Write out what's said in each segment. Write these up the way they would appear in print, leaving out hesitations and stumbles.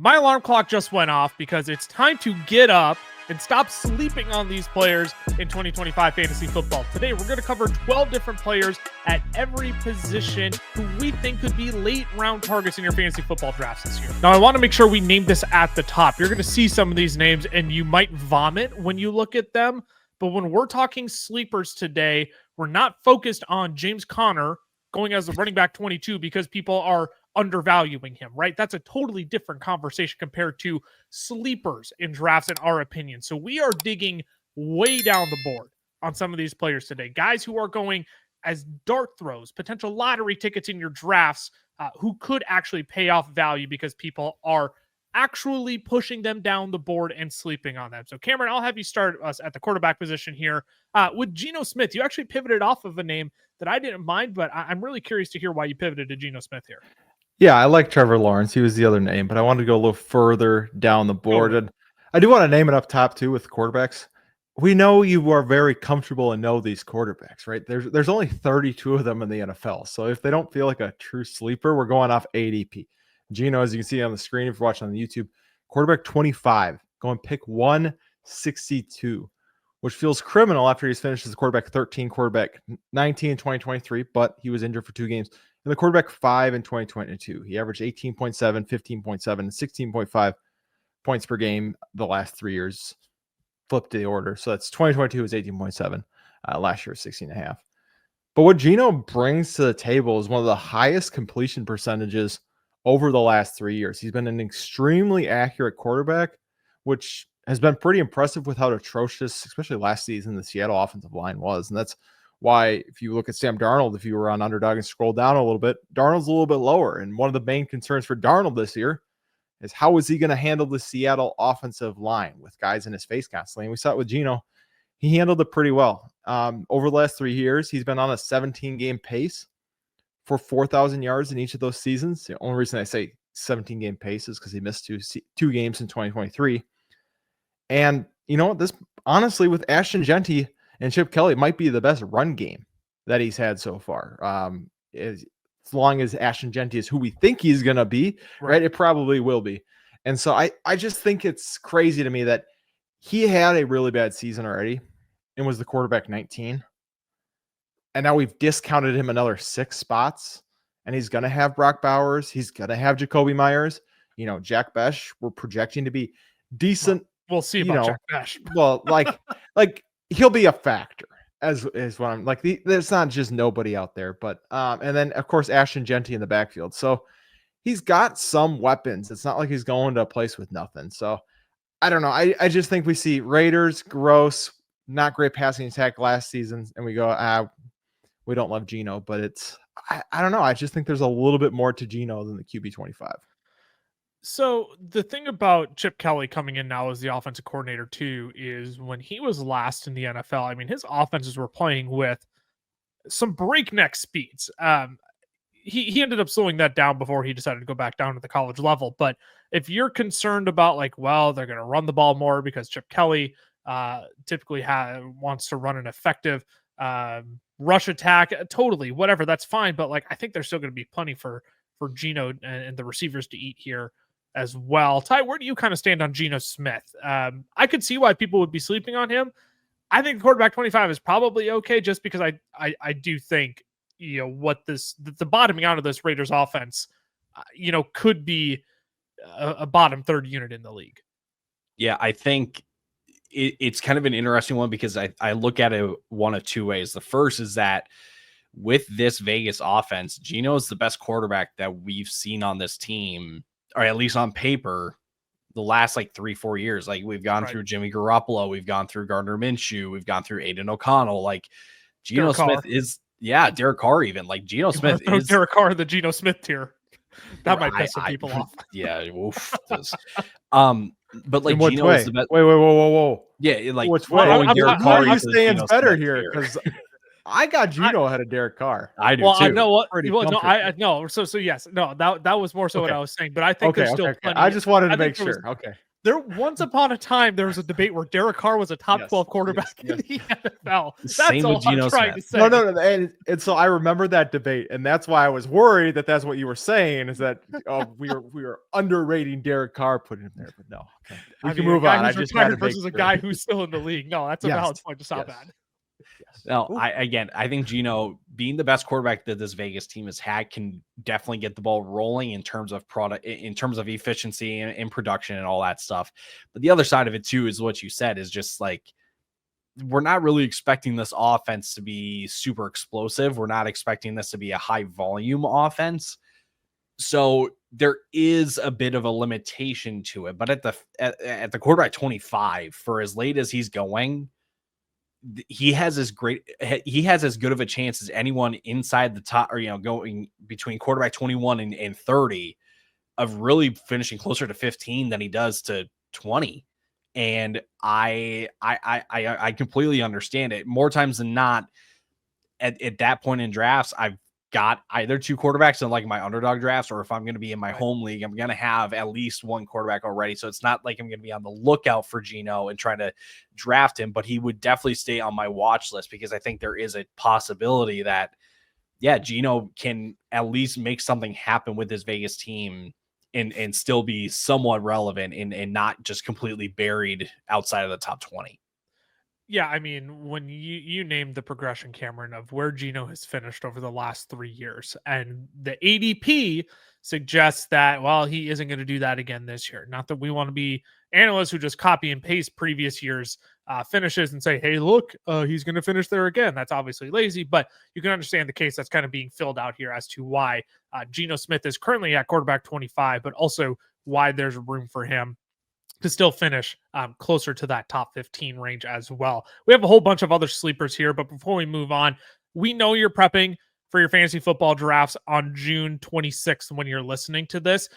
My alarm clock just went off because it's time to get up and stop sleeping on these players in 2025 fantasy football. Today, we're going to cover 12 different players at every position who we think could be late round targets in your fantasy football drafts this year. Now, I want to make sure we name this at the top. You're going to see some of these names and you might vomit when you look at them. But when we're talking sleepers today, we're not focused on James Conner going as a running back 22 because people are undervaluing him, right? That's a totally different conversation compared to sleepers in drafts, in our opinion. So we are digging way down the board on some of these players today. Guys who are going as dart throws, potential lottery tickets in your drafts, who could actually pay off value because people are actually pushing them down the board and sleeping on them. So Cameron, I'll have you start us at the quarterback position here. With Geno Smith, you actually pivoted off of a name that I didn't mind, but I'm really curious to hear why you pivoted to Geno Smith here. Yeah, I like Trevor Lawrence. He was the other name, but I wanted to go a little further down the board. And I do want to name it up top too with quarterbacks. We know you are very comfortable and know these quarterbacks, right? There's only 32 of them in the NFL. So if they don't feel like a true sleeper, we're going off ADP. Geno, as you can see on the screen, if you're watching on the YouTube, quarterback 25, going pick 162, which feels criminal after he's finished as a quarterback 13, quarterback 19 in 2023, but he was injured for 2 games. And the quarterback 5 in 2022. He averaged 18.7, 15.7, and 16.5 points per game the last 3 years. Flipped the order. So that's 2022 was 18.7. Last year was 16.5. But what Geno brings to the table is one of the highest completion percentages over the last 3 years. He's been an extremely accurate quarterback, which has been pretty impressive with how atrocious, especially last season, the Seattle offensive line was. And that's why, if you look at Sam Darnold, if you were on Underdog and scroll down a little bit, Darnold's a little bit lower. And one of the main concerns for Darnold this year is how is he going to handle the Seattle offensive line with guys in his face constantly? And we saw it with Geno. He handled it pretty well. Over the last 3 years, he's been on a 17-game pace for 4,000 yards in each of those seasons. The only reason I say 17-game pace is because he missed two games in 2023. And you know what? This, honestly, with Ashton Jeanty and Chip Kelly, might be the best run game that he's had so far. As long as Ashton Jeanty is who we think he's going to be, right? It probably will be. And so I just think it's crazy to me that he had a really bad season already and was the quarterback 19. And now we've discounted him another 6 spots. And he's going to have Brock Bowers. He's going to have Jacoby Myers. You know, Jack Besh, we're projecting to be decent. We'll see about Jack Besh. Well, like he'll be a factor as what I'm like. There's not just nobody out there, but and then of course Ashton Jeanty in the backfield. So he's got some weapons. It's not like he's going to a place with nothing. So I don't know. I just think we see Raiders gross, not great passing attack last season, and we go we don't love Geno, but it's I don't know. I just think there's a little bit more to Geno than the QB 25. So the thing about Chip Kelly coming in now as the offensive coordinator too is when he was last in the NFL, I mean, his offenses were playing with some breakneck speeds. He ended up slowing that down before he decided to go back down to the college level. But if you're concerned about like, well, they're going to run the ball more because Chip Kelly typically wants to run an effective rush attack, totally, whatever, that's fine. But like, I think there's still going to be plenty for Geno and the receivers to eat here as well. Ty, where do you kind of stand on Geno Smith? I could see why people would be sleeping on him. I think quarterback 25 is probably okay, just because I do think, you know, what the bottoming out of this Raiders offense, could be a bottom third unit in the league. Yeah, I think it's kind of an interesting one because I look at it one of two ways. The first is that with this Vegas offense, Geno is the best quarterback that we've seen on this team, or at least on paper, the last like 3-4 years. Like we've gone through Jimmy Garoppolo, we've gone through Gardner Minshew, we've gone through Aiden O'Connell. Like Geno Smith is, Derek Carr even. Like Geno Smith is Derek Carr, the Geno Smith tier. That might piss some people off. Yeah, oof, but like Geno is the best. Whoa. Yeah, like which way? I'm saying better here because I got Geno ahead of Derek Carr. I do too. I know what? So yes, no. That was more so what I was saying. But I think there's still plenty. I just wanted to make sure. Okay. There once upon a time there was a debate where Derek Carr was a top 12 quarterback in the NFL. That's Same all with Geno I'm trying to Smith. say. No. And so I remember that debate, and that's why I was worried that that's what you were saying, is that we were underrating Derek Carr, putting him there. But no, okay. We can move a guy on. I who's just had to retired make versus a sure. guy who's still in the league. No, that's a valid point to stop Yes. at. Yes. No, I think Geno, being the best quarterback that this Vegas team has had, can definitely get the ball rolling in terms of product, in terms of efficiency and production and all that stuff. But the other side of it too is what you said, is just like, we're not really expecting this offense to be super explosive. We're not expecting this to be a high volume offense. So there is a bit of a limitation to it. But at the quarterback 25, for as late as he's going, he has as good of a chance as anyone inside the top, or going between quarterback 21 and 30, of really finishing closer to 15 than he does to 20. And I completely understand it. More times than not, at that point in drafts, I've got either two quarterbacks in like my underdog drafts, or if I'm going to be in my home league, I'm going to have at least one quarterback already. So it's not like I'm going to be on the lookout for Geno and trying to draft him, but he would definitely stay on my watch list, because I think there is a possibility that, Geno can at least make something happen with this Vegas team and still be somewhat relevant and not just completely buried outside of the top 20. Yeah, I mean, when you named the progression, Cameron, of where Geno has finished over the last 3 years, and the ADP suggests that, well, he isn't going to do that again this year. Not that we want to be analysts who just copy and paste previous years' finishes and say, hey, look, he's going to finish there again. That's obviously lazy, but you can understand the case that's kind of being filled out here as to why Geno Smith is currently at quarterback 25, but also why there's room for him to still finish closer to that top 15 range as well. We have a whole bunch of other sleepers here, but before we move on, we know you're prepping for your fantasy football drafts on June 26th when you're listening to this,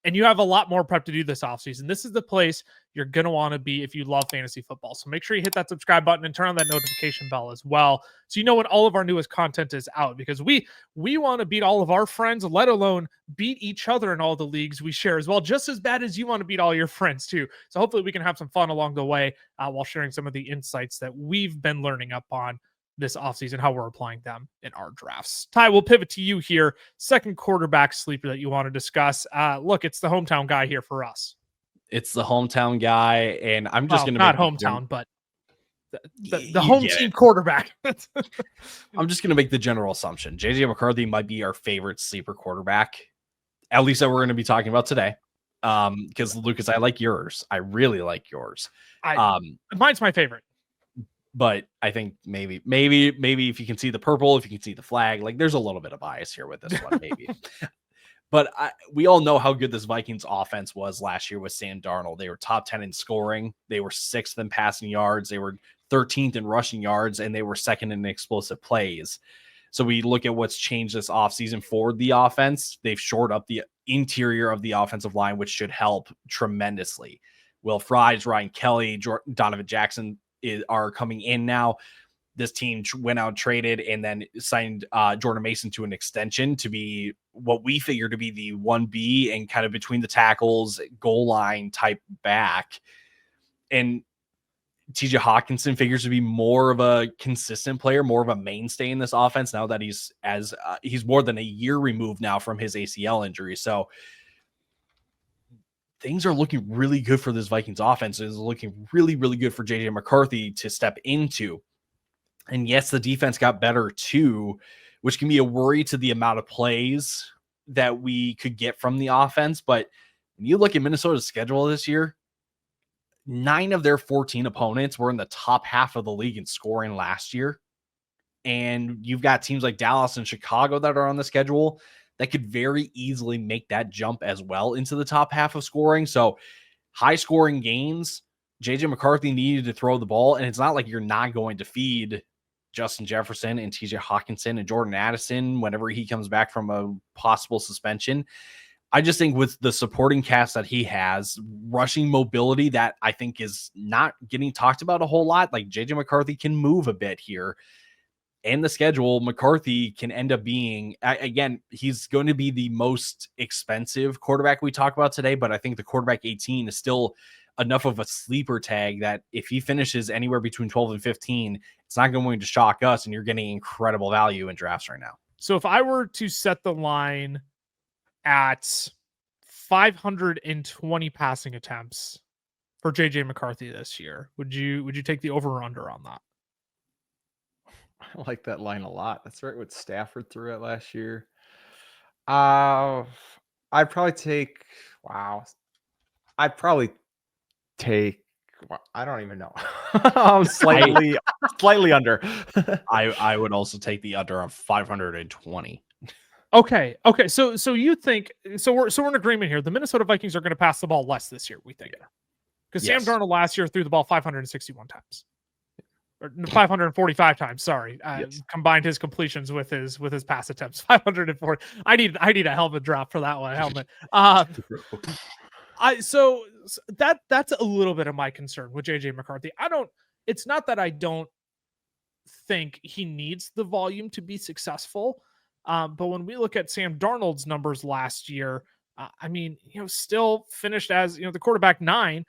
and you have a lot more prep to do this offseason. This is the place you're going to want to be if you love fantasy football. So make sure you hit that subscribe button and turn on that notification bell as well, so you know when all of our newest content is out, because we want to beat all of our friends, let alone beat each other in all the leagues we share as well, just as bad as you want to beat all your friends too. So hopefully we can have some fun along the way while sharing some of the insights that we've been learning up on this offseason, how we're applying them in our drafts. Ty, we'll pivot to you here. Second quarterback sleeper that you want to discuss. Look, it's the hometown guy here for us. It's the hometown guy, and I'm just going to not hometown, but the home team quarterback. I'm just going to make the general assumption. JJ McCarthy might be our favorite sleeper quarterback, at least that we're going to be talking about today. Because Lucas, I like yours. I really like yours. Mine's my favorite. But I think maybe if you can see the purple, if you can see the flag, like there's a little bit of bias here with this one, maybe. But we all know how good this Vikings offense was last year with Sam Darnold. They were top 10 in scoring. They were 6th in passing yards. They were 13th in rushing yards, and they were 2nd in explosive plays. So we look at what's changed this offseason for the offense. They've shored up the interior of the offensive line, which should help tremendously. Will Fries, Ryan Kelly, Donovan Jackson are coming in now. This team went out, traded, and then signed Jordan Mason to an extension to be what we figure to be the 1B and kind of between the tackles, goal line type back. And TJ Hawkinson figures to be more of a consistent player, more of a mainstay in this offense now that he's more than a year removed now from his ACL injury. So things are looking really good for this Vikings offense. It's looking really, really good for JJ McCarthy to step into. And yes, the defense got better too, which can be a worry to the amount of plays that we could get from the offense. But when you look at Minnesota's schedule this year, 9 of their 14 opponents were in the top half of the league in scoring last year. And you've got teams like Dallas and Chicago that are on the schedule that could very easily make that jump as well into the top half of scoring. So high scoring games, JJ McCarthy needed to throw the ball. And it's not like you're not going to feed Justin Jefferson and TJ Hawkinson and Jordan Addison whenever he comes back from a possible suspension. I just think with the supporting cast that he has, rushing mobility that I think is not getting talked about a whole lot, like JJ McCarthy can move a bit here. And the schedule, McCarthy can end up being, again, he's going to be the most expensive quarterback we talk about today, but I think the quarterback 18 is still enough of a sleeper tag that if he finishes anywhere between 12 and 15, it's not going to shock us, and you're getting incredible value in drafts right now. So if I were to set the line at 520 passing attempts for JJ McCarthy this year, would you take the over or under on that? I like that line a lot. That's right what Stafford threw at last year. I'd probably take I'd probably take I don't even know. Slightly under. I would also take the under on 520. Okay. So you think we're in agreement here. The Minnesota Vikings are going to pass the ball less this year, we think. Because Yes. Sam Darnold last year threw the ball 561 times. Or 545 times, sorry. Combined his completions with his pass attempts. 540. I need a helmet drop for that one. Helmet. So that's a little bit of my concern with JJ McCarthy. It's not that I don't think he needs the volume to be successful. But when we look at Sam Darnold's numbers last year, still finished as, the quarterback 9.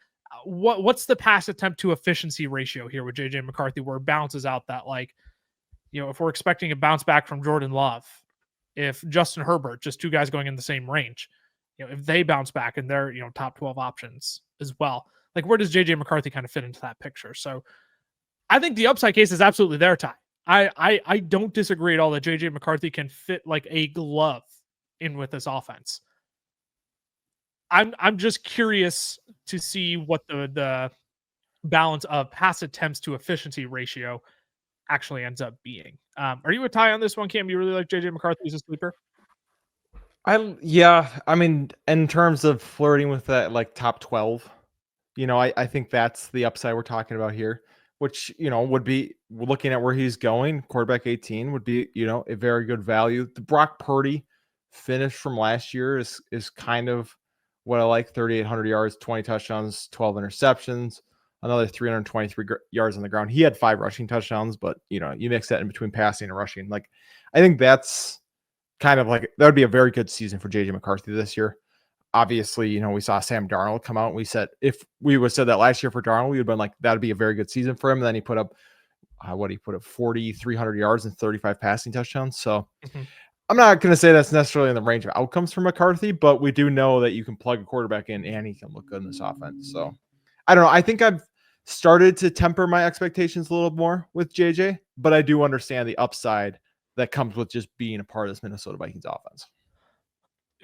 What's the pass attempt to efficiency ratio here with JJ McCarthy, where it bounces out that, if we're expecting a bounce back from Jordan Love, if Justin Herbert, just two guys going in the same range, if they bounce back and they're, top 12 options as well, where does JJ McCarthy kind of fit into that picture? So I think the upside case is absolutely there, Ty. I don't disagree at all that JJ McCarthy can fit like a glove in with this offense. I'm just curious to see what the balance of pass attempts to efficiency ratio actually ends up being. Are you a tie on this one, Cam? You really like JJ McCarthy as a sleeper? In terms of flirting with that top 12, I think that's the upside we're talking about here, which, would be looking at where he's going. Quarterback 18 would be, a very good value. The Brock Purdy finish from last year is kind of what I like. 3,800 yards, 20 touchdowns, 12 interceptions, another 323 yards on the ground. He had 5 rushing touchdowns, but you mix that in between passing and rushing. I think that's kind of that would be a very good season for JJ McCarthy this year. Obviously, we saw Sam Darnold come out and we said, if we would have said that last year for Darnold, we would have been that'd be a very good season for him. And then he put up 4,300 yards and 35 passing touchdowns. So I'm not going to say that's necessarily in the range of outcomes for McCarthy, but we do know that you can plug a quarterback in and he can look good in this offense. So I don't know. I think I've started to temper my expectations a little more with JJ, but I do understand the upside that comes with just being a part of this Minnesota Vikings offense.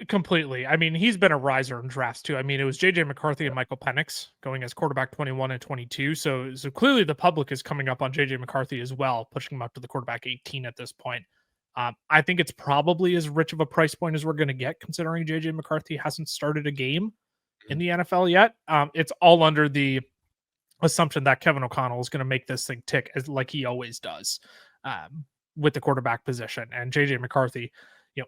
Completely. He's been a riser in drafts too. It was JJ McCarthy and Michael Penix going as quarterback 21 and 22. So clearly the public is coming up on JJ McCarthy as well, pushing him up to the quarterback 18 at this point. I think it's probably as rich of a price point as we're going to get, considering JJ McCarthy hasn't started a game in the NFL yet. It's all under the assumption that Kevin O'Connell is going to make this thing tick like he always does with the quarterback position. And JJ McCarthy,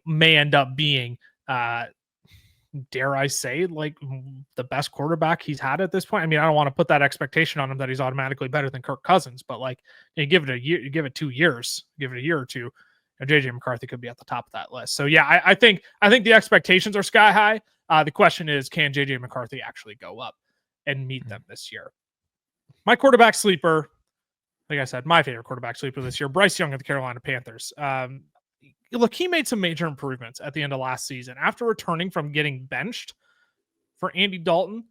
may end up being, dare I say, the best quarterback he's had at this point. I don't want to put that expectation on him that he's automatically better than Kirk Cousins, but you give it a year, you give it 2 years, give it a year or two, JJ McCarthy could be at the top of that list. So yeah, I think the expectations are sky high. The question is, can JJ McCarthy actually go up and meet them this year? My quarterback sleeper, like I said, my favorite quarterback sleeper this year, Bryce Young of the Carolina Panthers. Look, he made some major improvements at the end of last season. After returning from getting benched for Andy Dalton,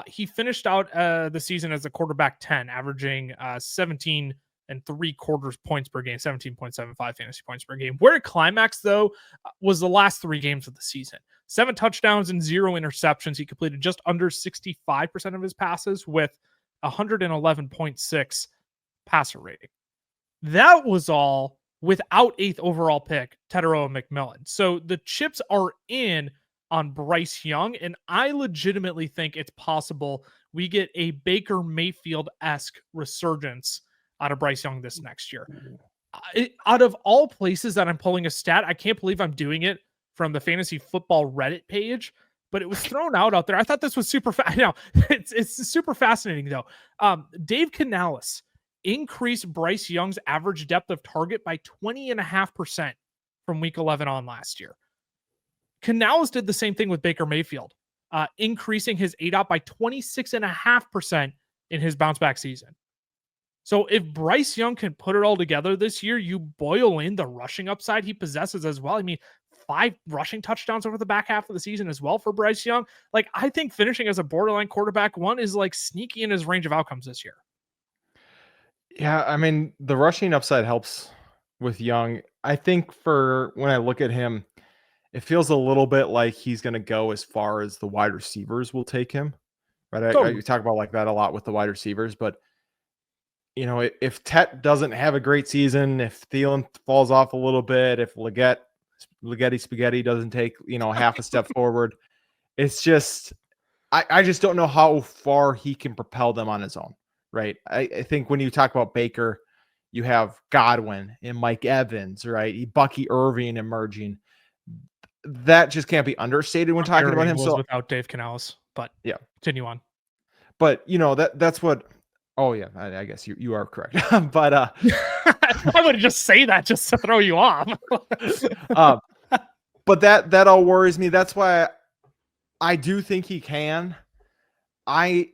he finished out the season as a quarterback 10, averaging 17 and 3/4 points per game, 17.75 fantasy points per game. Where it climaxed, though, was the last 3 games of the season. 7 touchdowns and 0 interceptions. He completed just under 65% of his passes with 111.6 passer rating. That was all without 8th overall pick, Teteroa McMillan. So the chips are in on Bryce Young, and I legitimately think it's possible we get a Baker Mayfield-esque resurgence out of Bryce Young this next year. Out of all places that I'm pulling a stat, I can't believe I'm doing it from the fantasy football Reddit page, but it was thrown out there. I thought this was super it's super fascinating though. Dave Canales increased Bryce Young's average depth of target by 20.5% from week 11 on last year. Canales did the same thing with Baker Mayfield increasing his ADOT by 26.5% in his bounce back season. So if Bryce Young can put it all together this year, you boil in the rushing upside he possesses as well. I mean, 5 rushing touchdowns over the back half of the season as well for Bryce Young. Like, I think finishing as a borderline quarterback 1 is like sneaky in his range of outcomes this year. Yeah, I mean, the rushing upside helps with Young. I think for when I look at him, it feels a little bit like he's going to go as far as the wide receivers will take him, right? You talk about like that a lot with the wide receivers, but you know, if Tet doesn't have a great season, if Thielen falls off a little bit, if Legette Spaghetti doesn't take, you know, half a step forward, it's just, I just don't know how far he can propel them on his own, right? I think when you talk about Baker, you have Godwin and Mike Evans, right? Bucky Irving emerging. That just can't be understated when talking about him. Was so without Dave Canales, but yeah, continue on. But you know, that's what. Oh yeah, I guess you are correct. But I would just say that just to throw you off. But that all worries me. That's why I do think he can. I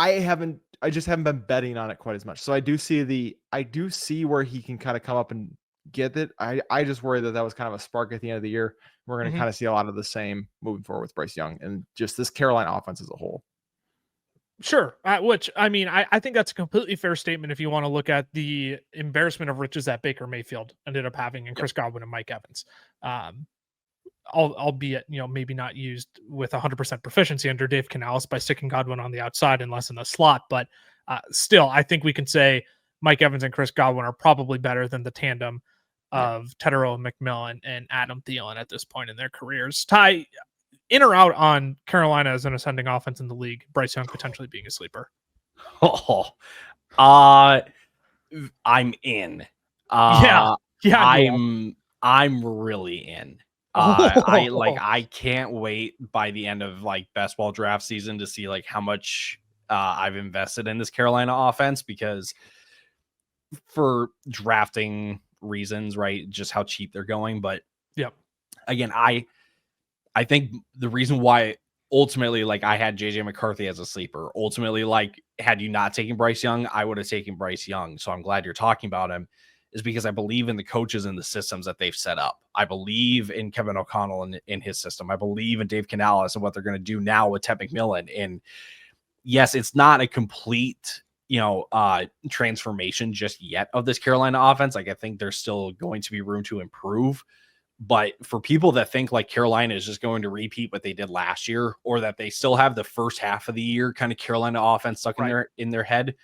just haven't been betting on it quite as much. So I do see where he can kind of come up and get it. I just worry that was kind of a spark at the end of the year. We're going to kind of see a lot of the same moving forward with Bryce Young and just this Carolina offense as a whole. Sure. Which, I mean, I think that's a completely fair statement if you want to look at the embarrassment of riches that Baker Mayfield ended up having in Chris Godwin and Mike Evans. Albeit, you know, maybe not used with 100% proficiency under Dave Canales by sticking Godwin on the outside and less in the slot. But still, I think we can say Mike Evans and Chris Godwin are probably better than the tandem of Tedero McMillan and Adam Thielen at this point in their careers. Ty, in or out on Carolina as an ascending offense in the league, Bryce Young potentially being a sleeper? I'm in. Yeah, I'm really in. I can't wait by the end of like best ball draft season to see like how much I've invested in this Carolina offense, because for drafting reasons, right? Just how cheap they're going. But yep. Again, I think the reason why ultimately, like, I had JJ McCarthy as a sleeper, ultimately, like, had you not taken Bryce Young, I would have taken Bryce Young. So I'm glad you're talking about him, is because I believe in the coaches and the systems that they've set up. I believe in Kevin O'Connell in his system. I believe in Dave Canales and what they're going to do now with Ted McMillan. And yes, it's not a complete, transformation just yet of this Carolina offense. Like, I think there's still going to be room to improve. But for people that think like Carolina is just going to repeat what they did last year, or that they still have the first half of the year kind of Carolina offense stuck in their head,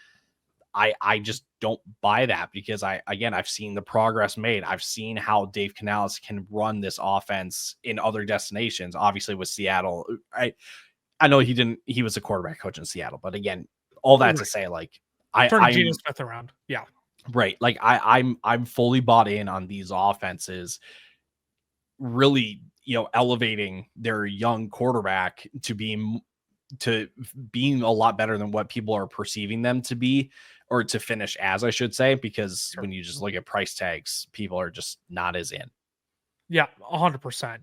I just don't buy that, because I've seen the progress made. I've seen how Dave Canales can run this offense in other destinations. Obviously with Seattle, I know he was a quarterback coach in Seattle, but again, all that to say, like, turning Geno Smith around. Yeah. Right. Like I'm fully bought in on these offenses really, elevating their young quarterback to being a lot better than what people are perceiving them to be, or to finish as, I should say, because when you just look at price tags, people are just not as in. Yeah, 100%.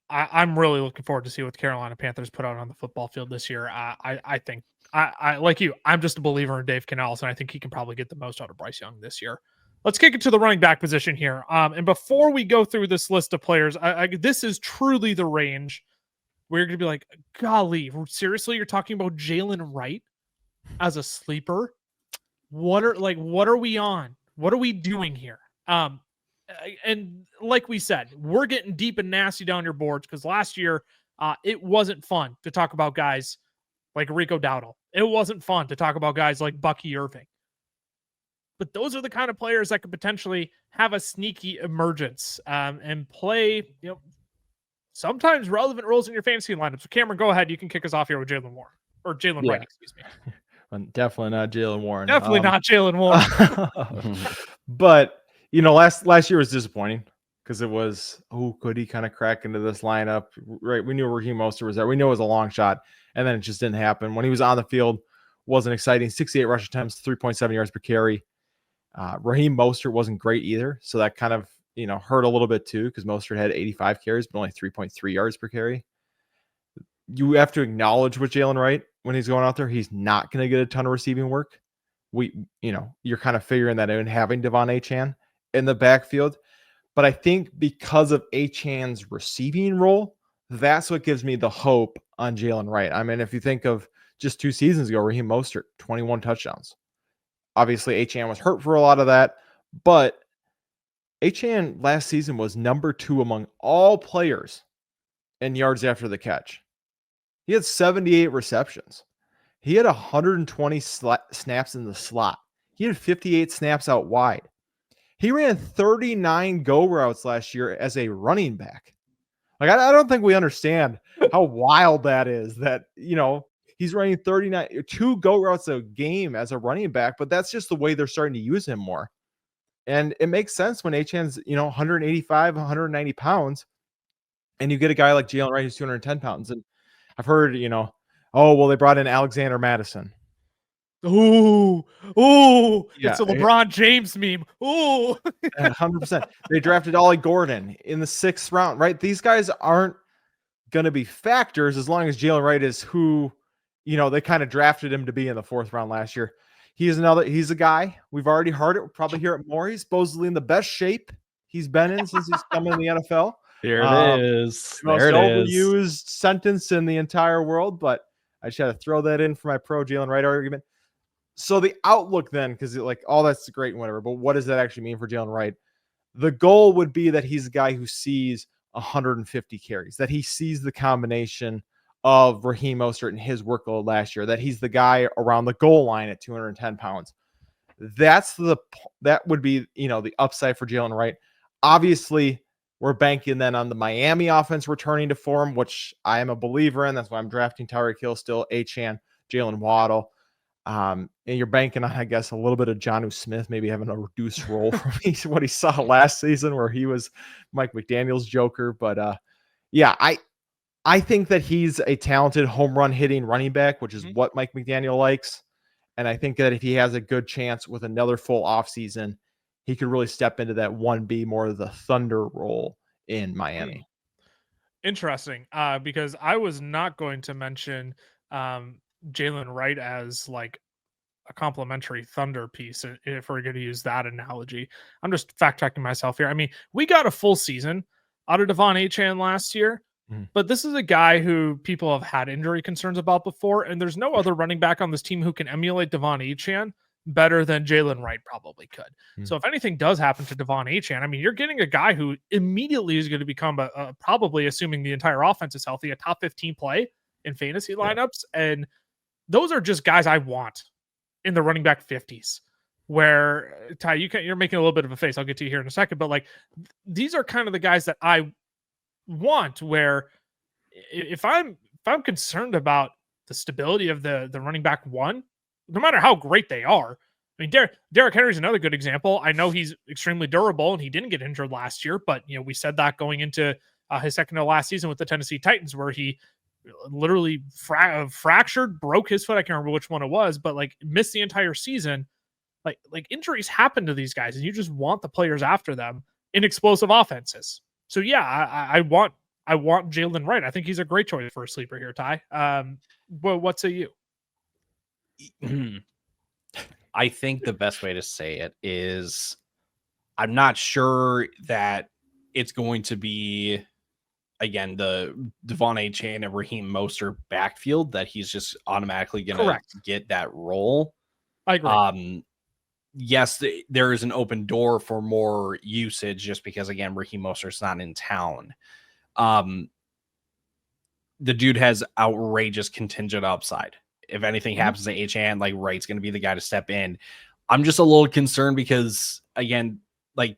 I'm really looking forward to see what the Carolina Panthers put out on the football field this year. I think I like you. I'm just a believer in Dave Canales, and I think he can probably get the most out of Bryce Young this year. Let's kick it to the running back position here. And before we go through this list of players, this is truly the range where you're going to be like, golly, seriously, you're talking about Jaylen Wright as a sleeper? What are we on? What are we doing here? And like we said, we're getting deep and nasty down your boards, because last year it wasn't fun to talk about guys like Rico Dowdle. It wasn't fun to talk about guys like Bucky Irving. But those are the kind of players that could potentially have a sneaky emergence and play, sometimes relevant roles in your fantasy lineup. So Cameron, go ahead. You can kick us off here with Jaylen Wright, excuse me. Well, definitely not Jaylen Warren. Definitely not Jaylen Warren. But last year was disappointing, because it was, could he kind of crack into this lineup? Right. We knew Raheem Mostert was there. We knew it was a long shot, and then it just didn't happen. When he was on the field, wasn't exciting. 68 rush attempts, 3.7 yards per carry. Raheem Mostert wasn't great either, so that kind of hurt a little bit too, because Mostert had 85 carries but only 3.3 yards per carry. you have to acknowledge with Jaylen Wright when he's going out there, he's not going to get a ton of receiving work. You're kind of figuring that out and having Devon Achane in the backfield. But I think because of Achane's receiving role, that's what gives me the hope on Jaylen Wright. I mean, if you think of just 2 seasons ago, Raheem Mostert, 21 touchdowns. Obviously, Achane was hurt for a lot of that, but Achane last season was number 2 among all players in yards after the catch. He had 78 receptions. He had 120 snaps in the slot. He had 58 snaps out wide. He ran 39 go routes last year as a running back. Like, I don't think we understand how wild that is, that, he's running 2 go routes a game as a running back, but that's just the way they're starting to use him more. And it makes sense when Achane's, 185, 190 pounds, and you get a guy like Jaylen Wright who's 210 pounds. And I've heard, they brought in Alexander Madison. Ooh, Yeah, it's a LeBron James meme. Ooh, 100%. They drafted Ollie Gordon in the 6th round, right? These guys aren't going to be factors as long as Jaylen Wright is who, they kind of drafted him to be in the 4th round last year. He's a guy. We've already heard it. We'll probably hear it more. He's supposedly in the best shape he's been in since he's come in the NFL. Here it is. Most overused sentence in the entire world, but I just had to throw that in for my pro Jaylen Wright argument. So the outlook then, because all that's great and whatever, but what does that actually mean for Jaylen Wright? The goal would be that he's a guy who sees 150 carries, that he sees the combination of Raheem Mostert and his workload last year, that he's the guy around the goal line at 210 pounds. That would be, the upside for Jaylen Wright. Obviously, we're banking then on the Miami offense returning to form, which I am a believer in. That's why I'm drafting Tyreek Hill still, Achane, Jalen Waddle. And you're banking on, I guess, a little bit of Geno Smith maybe having a reduced role from what he saw last season, where he was Mike McDaniel's joker. But I think that he's a talented home run hitting running back, which is what Mike McDaniel likes. And I think that if he has a good chance with another full offseason, he could really step into that 1B, more of the Thunder role in Miami. Interesting. Because I was not going to mention Jaylen Wright as like a complimentary Thunder piece, if we're going to use that analogy. I'm just fact checking myself here. I mean, we got a full season out of Devon Achane last year, but this is a guy who people have had injury concerns about before, and there's no other running back on this team who can emulate Devon Achane better than Jaylen Wright probably could. So if anything does happen to Devon Achane, I mean, you're getting a guy who immediately is going to become probably, assuming the entire offense is healthy, a top 15 play in fantasy lineups. And those are just guys I want in the running back 50s, where Ty, you're making a little bit of a face. I'll get to you here in a second, but like, these are kind of the guys that I want, where if I'm concerned about the stability of the running back 1, no matter how great they are. I mean, Derrick Henry's another good example. I know he's extremely durable and he didn't get injured last year, but we said that going into his second to last season with the Tennessee Titans, where he literally fractured, broke his foot. I can't remember which one it was, but like missed the entire season. Like injuries happen to these guys, and you just want the players after them in explosive offenses. So yeah, I want Jaylen Wright. I think he's a great choice for a sleeper here, Ty. Well, what say you? I think the best way to say it is, I'm not sure that it's going to be, again, the Devon Achane and Raheem Mostert backfield that he's just automatically going to get that role. I agree. Yes, there is an open door for more usage just because, again, Raheem Mostert's not in town. The dude has outrageous contingent upside. If anything happens to Achane, like, Wright's going to be the guy to step in. I'm just a little concerned because, again, like,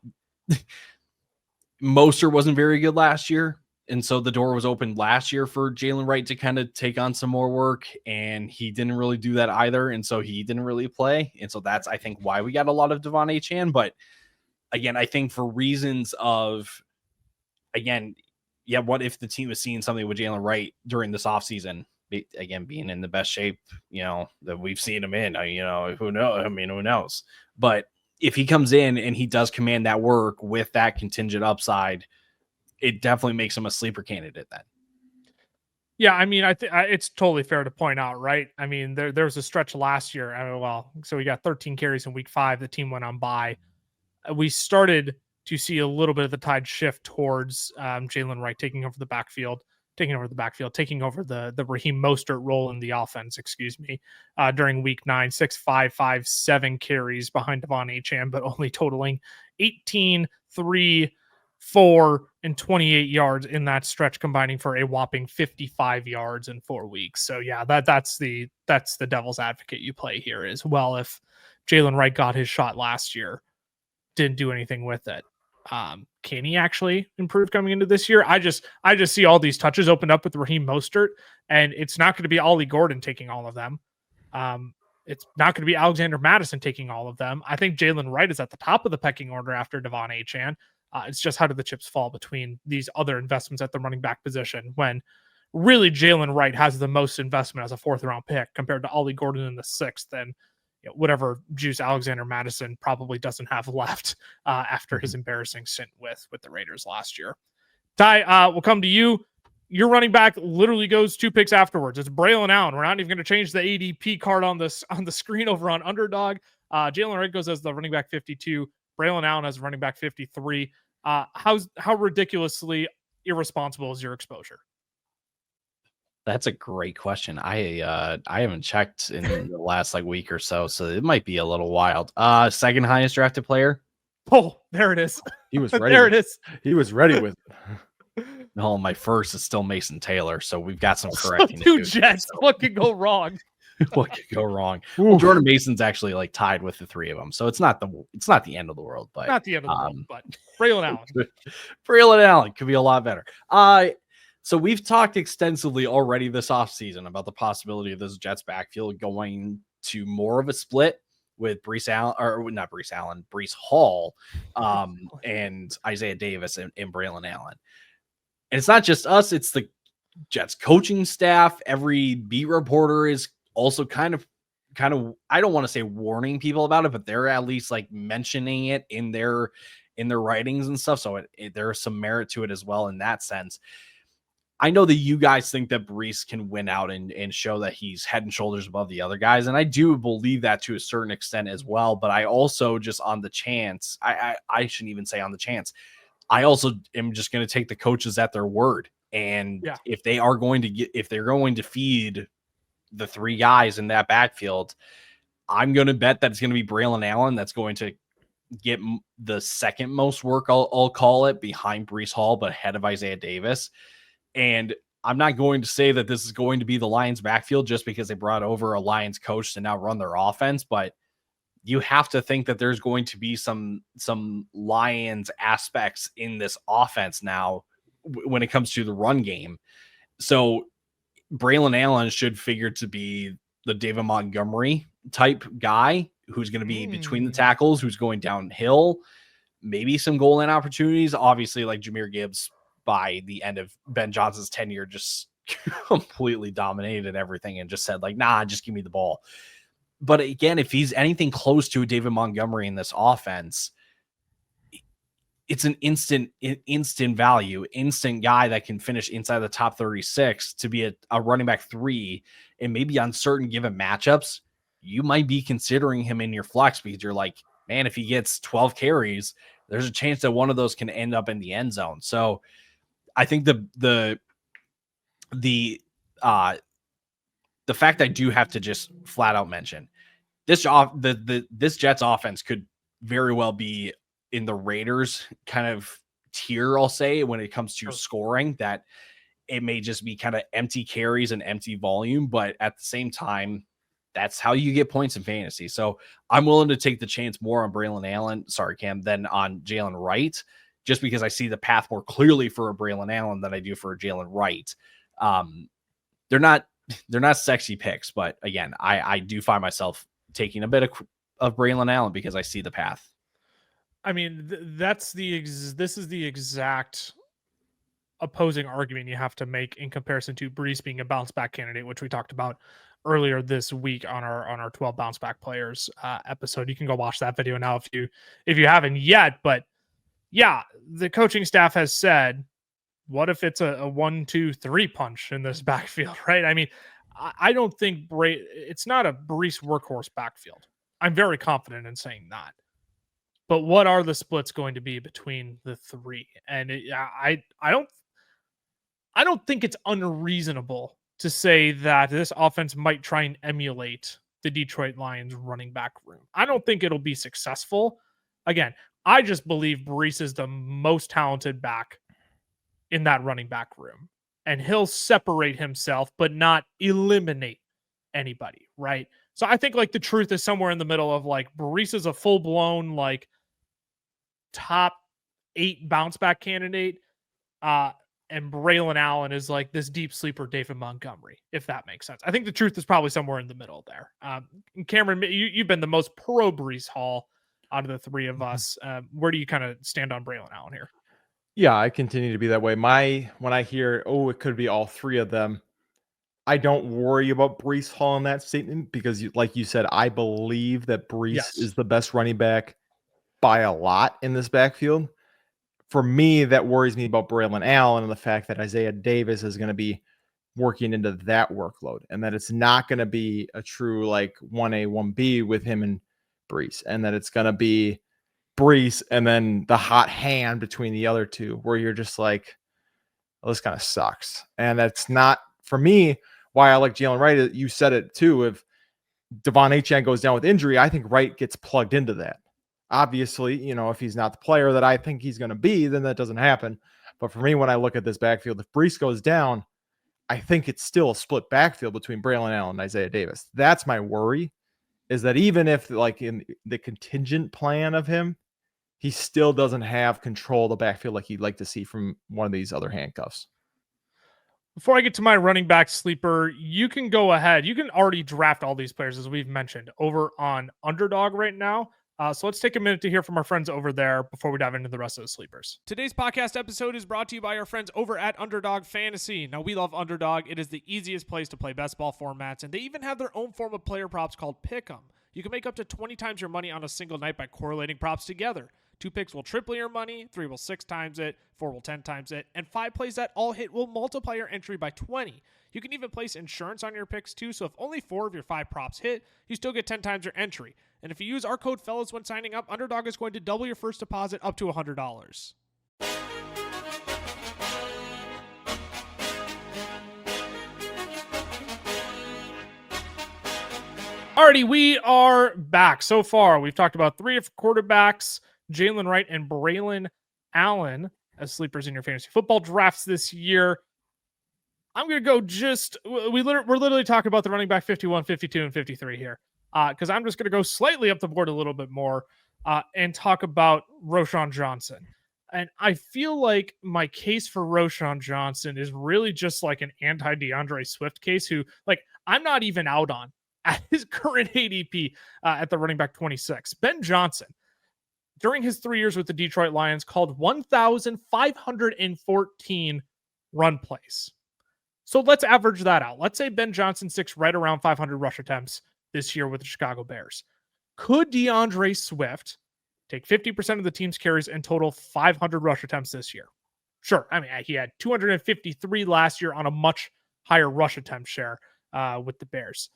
Mostert wasn't very good last year. And so the door was opened last year for Jaylen Wright to kind of take on some more work. And he didn't really do that either. And so he didn't really play. And so that's, I think, why we got a lot of Devon Achane. But again, I think for reasons of, again, yeah, what if the team was seeing something with Jaylen Wright during this offseason? Again, being in the best shape, that we've seen him in, who knows? I mean, who knows? But if he comes in and he does command that work with that contingent upside, it definitely makes him a sleeper candidate then. Yeah, I mean, I think it's totally fair to point out, right? I mean, there was a stretch last year. So we got 13 carries in week 5. The team went on bye. We started to see a little bit of the tide shift towards Jaylen Wright taking over the backfield, taking over the Raheem Mostert role in the offense, during week 9, 6, 5, 5, 7 carries behind Devon Achane, but only totaling 18, 3, 4, and 28 yards in that stretch, combining for a whopping 55 yards in 4 weeks. So yeah, that's the devil's advocate you play here as well. If Jaylen Wright got his shot last year, didn't do anything with it. Can he actually improve coming into this year? I just see all these touches opened up with Raheem Mostert, and it's not going to be Ollie Gordon taking all of them. It's not going to be Alexander Mattison taking all of them. I think Jaylen Wright is at the top of the pecking order after Devon Achane. It's just how do the chips fall between these other investments at the running back position when really Jaylen Wright has the most investment as a 4th round pick compared to Ollie Gordon in the 6th, and whatever juice Alexander Mattison probably doesn't have left after his embarrassing stint with the Raiders last year. Ty, we'll come to you. Your running back literally goes 2 picks afterwards. It's Braelon Allen. We're not even going to change the ADP card on the screen over on Underdog. Jaylen Wright goes as the running back 52. Braelon Allen as running back 53. How ridiculously irresponsible is your exposure? That's a great question. I haven't checked in the last week or so it might be a little wild. Second highest drafted player. Oh, there it is. He was ready. There it is. He was ready with it. No, my first is still Mason Taylor, so we've got some correcting. 2 Jets. What could go wrong? What could go wrong? Well, Jordan Mason's actually tied with the 3 of them, so it's not the end of the world, but not the end of the world. But Braelon Allen could be a lot better. So we've talked extensively already this offseason about the possibility of this Jets backfield going to more of a split with Bryce Hall, and Isaiah Davis and Braelon Allen. And it's not just us, it's the Jets coaching staff. Every beat reporter is also kind of, I don't want to say warning people about it, but they're at least mentioning it in their writings and stuff. So there's some merit to it as well in that sense. I know that you guys think that Bryce can win out and show that he's head and shoulders above the other guys. And I do believe that to a certain extent as well. But I also just on the chance, I shouldn't even say on the chance. I also am just going to take the coaches at their word. And if they're going to feed the 3 guys in that backfield, I'm going to bet that it's going to be Braelon Allen that's going to get the second most work, I'll call it, behind Bryce Hall, but ahead of Isaiah Davis. And I'm not going to say that this is going to be the Lions backfield just because they brought over a Lions coach to now run their offense, but you have to think that there's going to be some Lions aspects in this offense now when it comes to the run game. So Braelon Allen should figure to be the David Montgomery type guy who's going to be between the tackles, who's going downhill, maybe some goal line opportunities. Obviously, Jahmyr Gibbs by the end of Ben Johnson's tenure just completely dominated everything and just said nah, just give me the ball. But again, if he's anything close to a David Montgomery in this offense, it's an instant value, instant guy that can finish inside the top 36 to be a running back 3. And maybe on certain given matchups, you might be considering him in your flex because you're man, if he gets 12 carries, there's a chance that one of those can end up in the end zone. So I think the fact I do have to just flat out mention this Jets offense could very well be in the Raiders kind of tier, I'll say, when it comes to scoring, that it may just be kind of empty carries and empty volume, but at the same time, that's how you get points in fantasy. So I'm willing to take the chance more on Braelon Allen, than on Jaylen Wright, just because I see the path more clearly for a Braelon Allen than I do for a Jaylen Wright. They're not sexy picks, but again, I do find myself taking a bit of Braelon Allen because I see the path. I mean, this is the exact opposing argument you have to make in comparison to Bryce being a bounce back candidate, which we talked about earlier this week on our 12 bounce back players episode. You can go watch that video now if you haven't yet. But yeah, the coaching staff has said what if it's a 1-2-3 punch in this backfield, right? I mean, I don't think it's not a Bryce workhorse backfield. I'm very confident in saying that. But what are the splits going to be between the three? And I don't think it's unreasonable to say that this offense might try and emulate the Detroit Lions running back room. I don't think it'll be successful. Again, I just believe Bryce is the most talented back in that running back room. And he'll separate himself, but not eliminate anybody, right? So I think like the truth is somewhere in the middle of like Bryce is a full-blown like top 8 bounce back candidate. And Braelon Allen is like this deep sleeper David Montgomery, if that makes sense. I think the truth is probably somewhere in the middle there. Cameron, you've been the most pro Bryce Hall out of the three of us. Where do you kind of stand on Braelon Allen here? Yeah, I continue to be that way. When I hear, oh, it could be all three of them, I don't worry about Bryce Hall in that statement because, like you said, I believe that Bryce is the best running back by a lot in this backfield. For me, that worries me about Braelon Allen and the fact that Isaiah Davis is going to be working into that workload and that it's not going to be a true like 1A, 1B with him and Bryce, and that it's going to be Bryce and then the hot hand between the other two where you're just like, well, this kind of sucks. And that's not, for me, why I like Jaylen Wright. You said it too. If Devon Achane goes down with injury, I think Wright gets plugged into that. Obviously, if he's not the player that I think he's going to be, then that doesn't happen. But for me, when I look at this backfield, if Bryce goes down, I think it's still a split backfield between Braelon Allen and Isaiah Davis. That's my worry, is that even if like in the contingent plan of him, he still doesn't have control of the backfield like you'd like to see from one of these other handcuffs. Before I get to my running back sleeper, you can go ahead. You can already draft all these players, as we've mentioned, over on Underdog right now. So let's take a minute to hear from our friends over there before we dive into the rest of the sleepers. Today's podcast episode is brought to you by our friends over at Underdog Fantasy. Now, we love Underdog. It is the easiest place to play best ball formats, and they even have their own form of player props called Pick'em. You can make up to 20 times your money on a single night by correlating props together. 2 picks will triple your money, 3 will 6 times it, 4 will 10 times it, and 5 plays that all hit will multiply your entry by 20. You can even place insurance on your picks too, so if only 4 of your 5 props hit, you still get 10 times your entry. And if you use our code FELLAS when signing up, Underdog is going to double your first deposit up to $100. Alrighty, we are back. So far, we've talked about 3 of quarterbacks, Jaylen Wright and Braelon Allen as sleepers in your fantasy football drafts this year. I'm going to go we're literally talking about the running back 51, 52, and 53 here. Because I'm just going to go slightly up the board a little bit more and talk about Roschon Johnson. And I feel like my case for Roschon Johnson is really just like an anti-DeAndre Swift case who, like, I'm not even out on at his current ADP at the running back 26. Ben Johnson, during his 3 years with the Detroit Lions, called 1,514 run plays. So let's average that out. Let's say Ben Johnson sticks right around 500 rush attempts this year with the Chicago Bears. Could DeAndre Swift take 50% of the team's carries and total 500 rush attempts this year? Sure. I mean, he had 253 last year on a much higher rush attempt share with the Bears.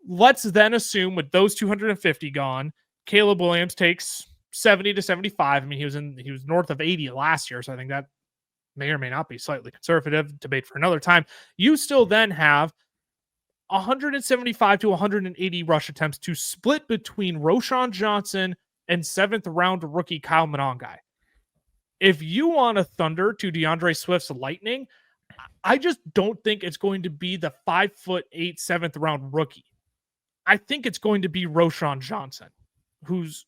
Let's then assume with those 250 gone, Caleb Williams takes 70 to 75. I mean, he was north of 80 last year, so I think that may or may not be slightly conservative. Debate for another time. You still then have 175 to 180 rush attempts to split between Roschon Johnson and 7th round rookie Kyle Monangai. If you want a thunder to DeAndre Swift's lightning, I just don't think it's going to be the 5'8", 7th round rookie. I think it's going to be Roschon Johnson, who's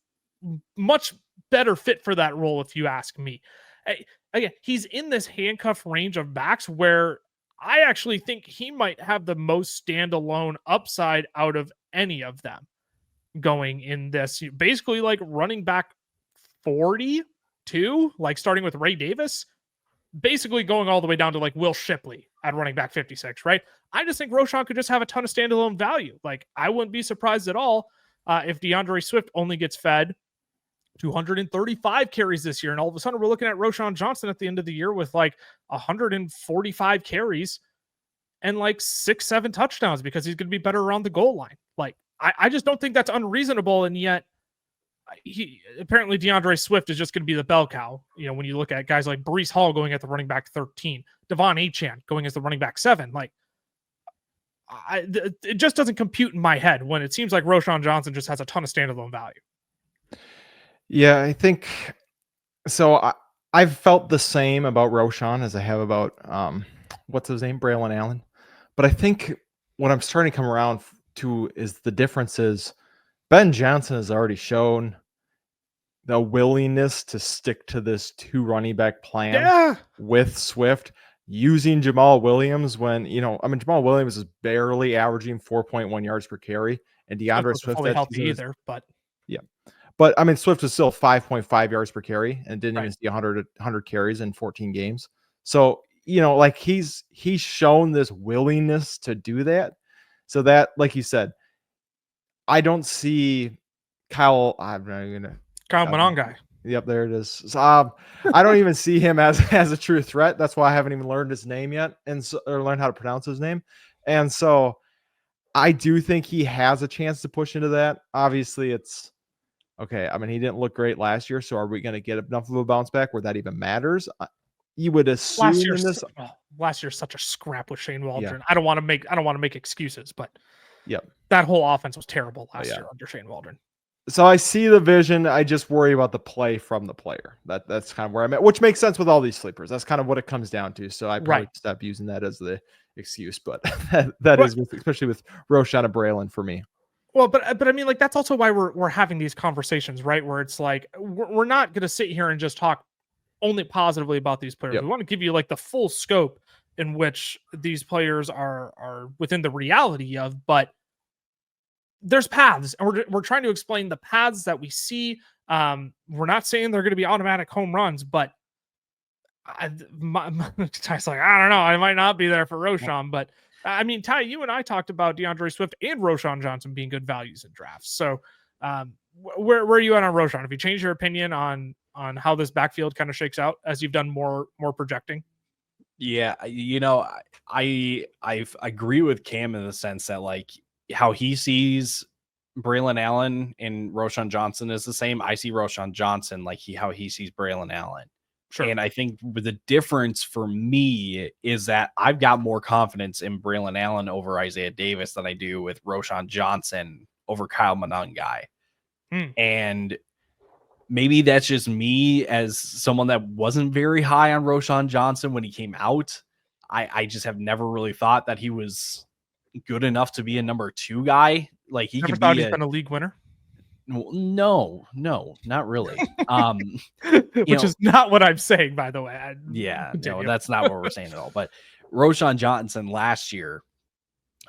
much better fit for that role, if you ask me. Again, he's in this handcuff range of backs where I actually think he might have the most standalone upside out of any of them going in this. Basically, like running back 42, like starting with Ray Davis, basically going all the way down to like Will Shipley at running back 56, right? I just think Roschon could just have a ton of standalone value. Like, I wouldn't be surprised at all if DeAndre Swift only gets fed 235 carries this year. And all of a sudden we're looking at Roschon Johnson at the end of the year with like 145 carries and like 6-7 touchdowns because he's going to be better around the goal line. Like, I just don't think that's unreasonable. And yet apparently DeAndre Swift is just going to be the bell cow. You know, when you look at guys like Breece Hall going at the running back 13, Devon Achane going as the running back 7, like it just doesn't compute in my head when it seems like Roschon Johnson just has a ton of standalone value. Yeah, I think so. I've felt the same about Roschon as I have about what's his name, Braelon Allen. But I think what I'm starting to come around to is the difference is Ben Johnson has already shown the willingness to stick to this 2 running back plan with Swift, using Jamal Williams when, Jamal Williams is barely averaging 4.1 yards per carry, and DeAndre Swift fully healthy either, but yeah. But I mean, Swift is still 5.5 yards per carry and didn't even see 100 carries in 14 games. So, like he's shown this willingness to do that. So that, like you said, I don't see Kyle Monangai. Yep, there it is. So, I don't even see him as a true threat. That's why I haven't even learned his name yet, or learned how to pronounce his name. And so I do think he has a chance to push into that. Obviously, it's okay. I mean, he didn't look great last year, so are we going to get enough of a bounce back where that even matters? You would assume last year's such a scrap with Shane Waldron. Yeah. I don't want to make excuses, but yep, that whole offense was terrible last year under Shane Waldron. So I see the vision. I just worry about the play from the player. That's kind of where I'm at, which makes sense with all these sleepers. That's kind of what it comes down to. So I probably stop using that as the excuse, but that is especially with Roschon and Braelon for me. Well, but I mean, like, that's also why we're having these conversations, right? Where it's like, we're not going to sit here and just talk only positively about these players. Yep. We want to give you like the full scope in which these players are within the reality of, but there's paths, and we're trying to explain the paths that we see. We're not saying they're going to be automatic home runs, but Ty's like, I don't know, I might not be there for Roschon, but I mean, Ty, you and I talked about DeAndre Swift and Roschon Johnson being good values in drafts. So where are you at on Roschon? Have you changed your opinion on how this backfield kind of shakes out as you've done more projecting? Yeah, I agree with Cam in the sense that, like, how he sees Braelon Allen and Roschon Johnson is the same. I see Roschon Johnson like how he sees Braelon Allen. Sure. And I think the difference for me is that I've got more confidence in Braelon Allen over Isaiah Davis than I do with Roschon Johnson over Kyle Monangai. And maybe that's just me as someone that wasn't very high on Roschon Johnson when he came out. I just have never really thought that he was good enough to be a number 2 guy. Like, he never can thought be he's been a league winner. No, not really. Which is not what I'm saying, by the way. No, that's not what we're saying at all. But Roschon Johnson last year,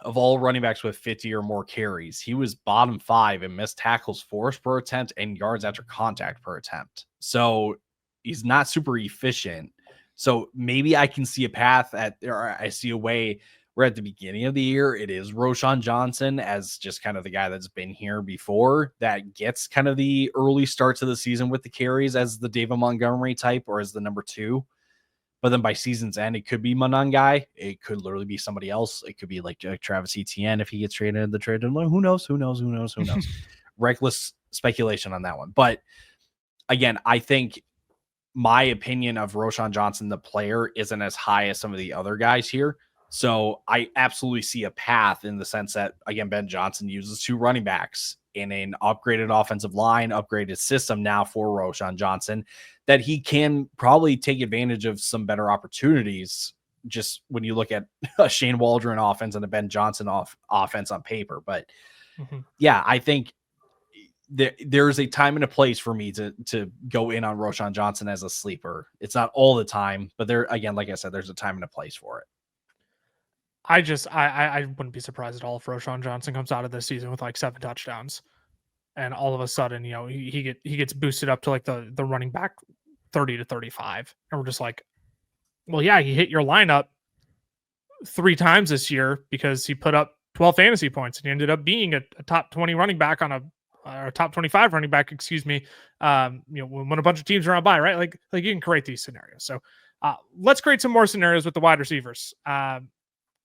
of all running backs with 50 or more carries, he was bottom 5 in missed tackles forced per attempt and yards after contact per attempt. So he's not super efficient. So maybe I can see a path or I see a way where at the beginning of the year, it is Roschon Johnson as just kind of the guy that's been here before that gets kind of the early starts of the season with the carries as the David Montgomery type or as the number 2. But then by season's end, it could be Monangai. It could literally be somebody else. It could be like Travis Etienne if he gets traded in the trade. Who knows? Reckless speculation on that one. But again, I think my opinion of Roschon Johnson, the player, isn't as high as some of the other guys here. So I absolutely see a path in the sense that, again, Ben Johnson uses 2 running backs in an upgraded offensive line, upgraded system now for Roschon Johnson, that he can probably take advantage of some better opportunities just when you look at a Shane Waldron offense and a Ben Johnson offense on paper. But yeah, I think there's a time and a place for me to go in on Roschon Johnson as a sleeper. It's not all the time, but there, again, like I said, there's a time and a place for it. I wouldn't be surprised at all if Roschon Johnson comes out of this season with like 7 touchdowns, and all of a sudden, he gets boosted up to like the running back 30 to 35, and we're just like, well, yeah, he hit your lineup 3 times this year because he put up 12 fantasy points and he ended up being a top 20 running back on or top 25 running back, excuse me, when a bunch of teams are on bye, right? Like you can create these scenarios. So let's create some more scenarios with the wide receivers.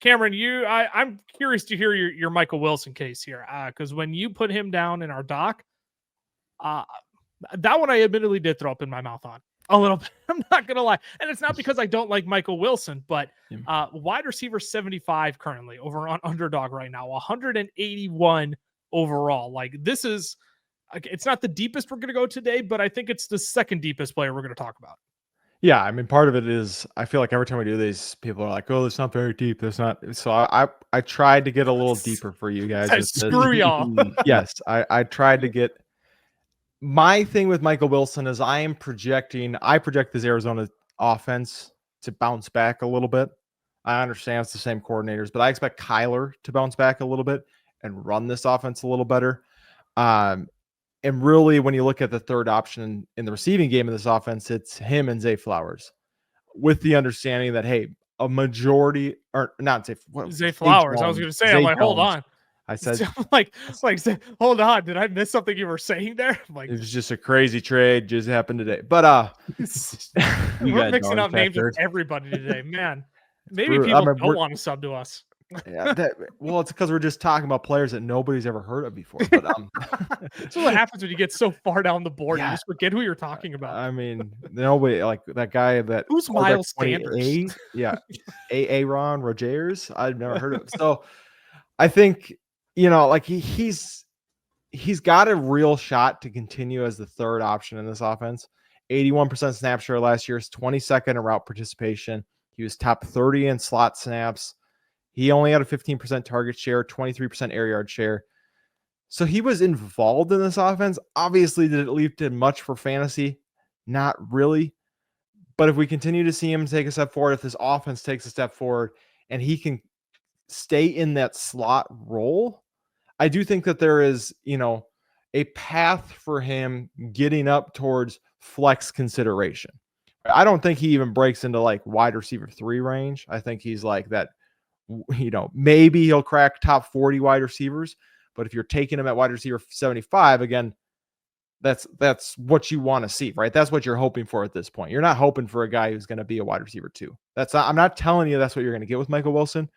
Cameron, I'm curious to hear your Michael Wilson case here, because when you put him down in our doc, that one I admittedly did throw up in my mouth on a little bit. I'm not gonna lie, and it's not because I don't like Michael Wilson, but wide receiver 75 currently over on Underdog right now, 181 overall. Like this is, it's not the deepest we're gonna go today, but I think it's the second deepest player we're gonna talk about. Yeah, I mean, part of it is I feel like every time we do these, people are like, "Oh, it's not very deep. It's not." So I tried to get a little deeper for you guys. Screw y'all. Yes, I tried to get. My thing with Michael Wilson is I project this Arizona offense to bounce back a little bit. I understand it's the same coordinators, but I expect Kyler to bounce back a little bit and run this offense a little better. And really, when you look at the third option in the receiving game of this offense, it's him and Zay Flowers, with the understanding that, hey, a majority, or not Zay Flowers. I was going to say, I'm like, hold on. I said, like, hold on. Did I miss something you were saying there? Like, it was just a crazy trade, just happened today. But we're mixing up names with everybody today, man. Maybe people don't want to sub to us. Yeah, it's because we're just talking about players that nobody's ever heard of before. But so what happens when you get so far down the board, you just forget who you're talking about. I mean, nobody like that guy that who's Miles Sanders? Yeah, Aaron Rodgers. I've never heard of him. So I think like he's got a real shot to continue as the third option in this offense. 81% snap share last year, 22nd in route participation. He was top 30 in slot snaps. He only had a 15% target share, 23% air yard share. So he was involved in this offense. Obviously, did it lead to much for fantasy? Not really. But if we continue to see him take a step forward, if this offense takes a step forward and he can stay in that slot role, I do think that there is, a path for him getting up towards flex consideration. I don't think he even breaks into like wide receiver 3 range. I think he's like that. Maybe he'll crack top 40 wide receivers, but if you're taking him at wide receiver 75, again, that's what you want to see, right? That's what you're hoping for at this point. You're not hoping for a guy who's going to be a wide receiver 2. I'm not telling you that's what you're going to get with Michael Wilson,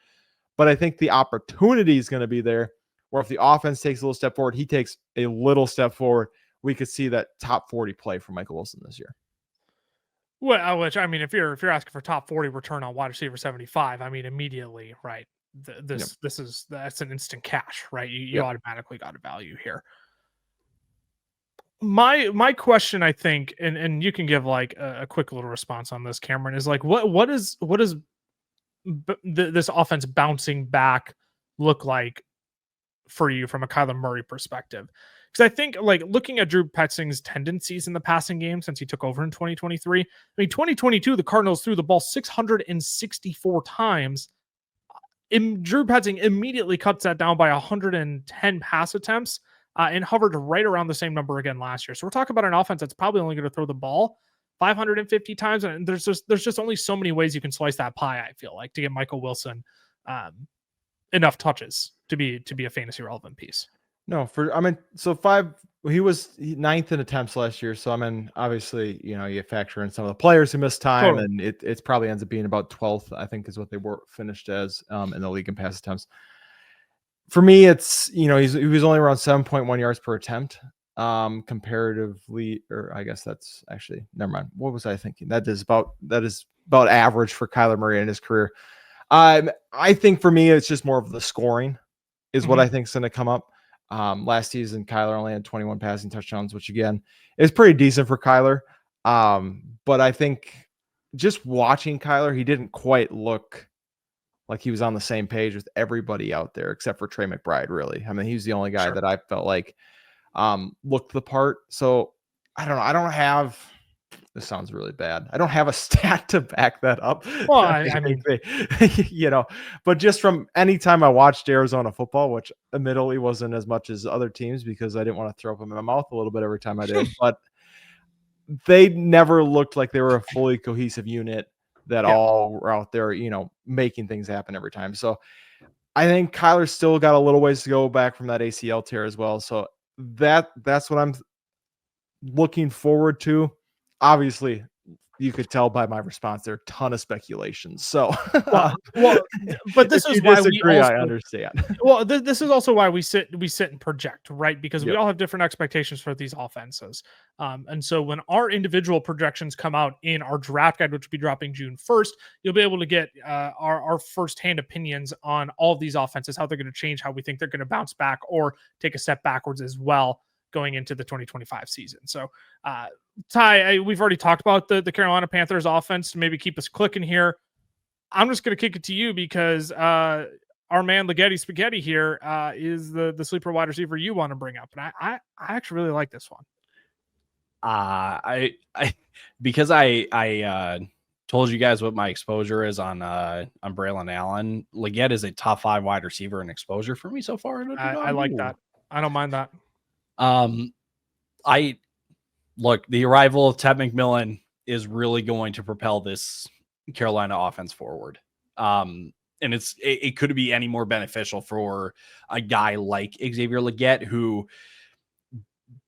but I think the opportunity is going to be there where if the offense takes a little step forward, he takes a little step forward, we could see that top 40 play for Michael Wilson this year. Well, which I mean, if you're asking for top 40 return on wide receiver 75, I mean, immediately, right? That's an instant cash, right? You automatically got a value here. My question, I think, and you can give like a quick little response on this, Cameron, is like, what is this offense bouncing back look like for you from a Kyler Murray perspective? Because I think, like, looking at Drew Petzing's tendencies in the passing game since he took over in 2023, I mean, 2022, the Cardinals threw the ball 664 times. Drew Petzing immediately cuts that down by 110 pass attempts and hovered right around the same number again last year. So we're talking about an offense that's probably only going to throw the ball 550 times. And there's just only so many ways you can slice that pie, I feel like, to get Michael Wilson enough touches to be a fantasy relevant piece. No, he was 9th in attempts last year. So obviously, you factor in some of the players who missed time, totally. And it probably ends up being about 12th, I think, is what they were finished as in the league in pass attempts. For me, it's, he was only around 7.1 yards per attempt comparatively, or I guess that's actually, never mind. What was I thinking? That is about average for Kyler Murray in his career. I think for me, it's just more of the scoring is what I think is going to come up. Last season, Kyler only had 21 passing touchdowns, which again is pretty decent for Kyler. But I think just watching Kyler, he didn't quite look like he was on the same page with everybody out there, except for Trey McBride, really. I mean, he was the only guy that I felt like looked the part. So I don't know. I don't have, this sounds really bad, I don't have a stat to back that up. Well, I mean, but just from any time I watched Arizona football, which admittedly wasn't as much as other teams because I didn't want to throw up in my mouth a little bit every time I did, but they never looked like they were a fully cohesive unit that all were out there, making things happen every time. So I think Kyler's still got a little ways to go back from that ACL tear as well. So that's what I'm looking forward to. Obviously, you could tell by my response there are a ton of speculations. So, but this if is you why disagree, we also, I understand. well, this is also why we sit and project, right? Because we Yep. all have different expectations for these offenses. And so when our individual projections come out in our draft guide, which will be dropping June 1st, you'll be able to get our firsthand opinions on all of these offenses, how they're going to change, how we think they're going to bounce back or take a step backwards as well going into the 2025 season. So, Ty, we've already talked about the Carolina Panthers offense to maybe keep us clicking here. I'm just going to kick it to you because our man Legette Spaghetti here is the sleeper wide receiver you want to bring up, and I actually really like this one. Because I told you guys what my exposure is on Braelon Allen. Legette is a top 5 wide receiver in exposure for me so far. I like that. I don't mind that. I look, the arrival of Ted McMillan is really going to propel this Carolina offense forward. And it couldn't be any more beneficial for a guy like Xavier Legette, who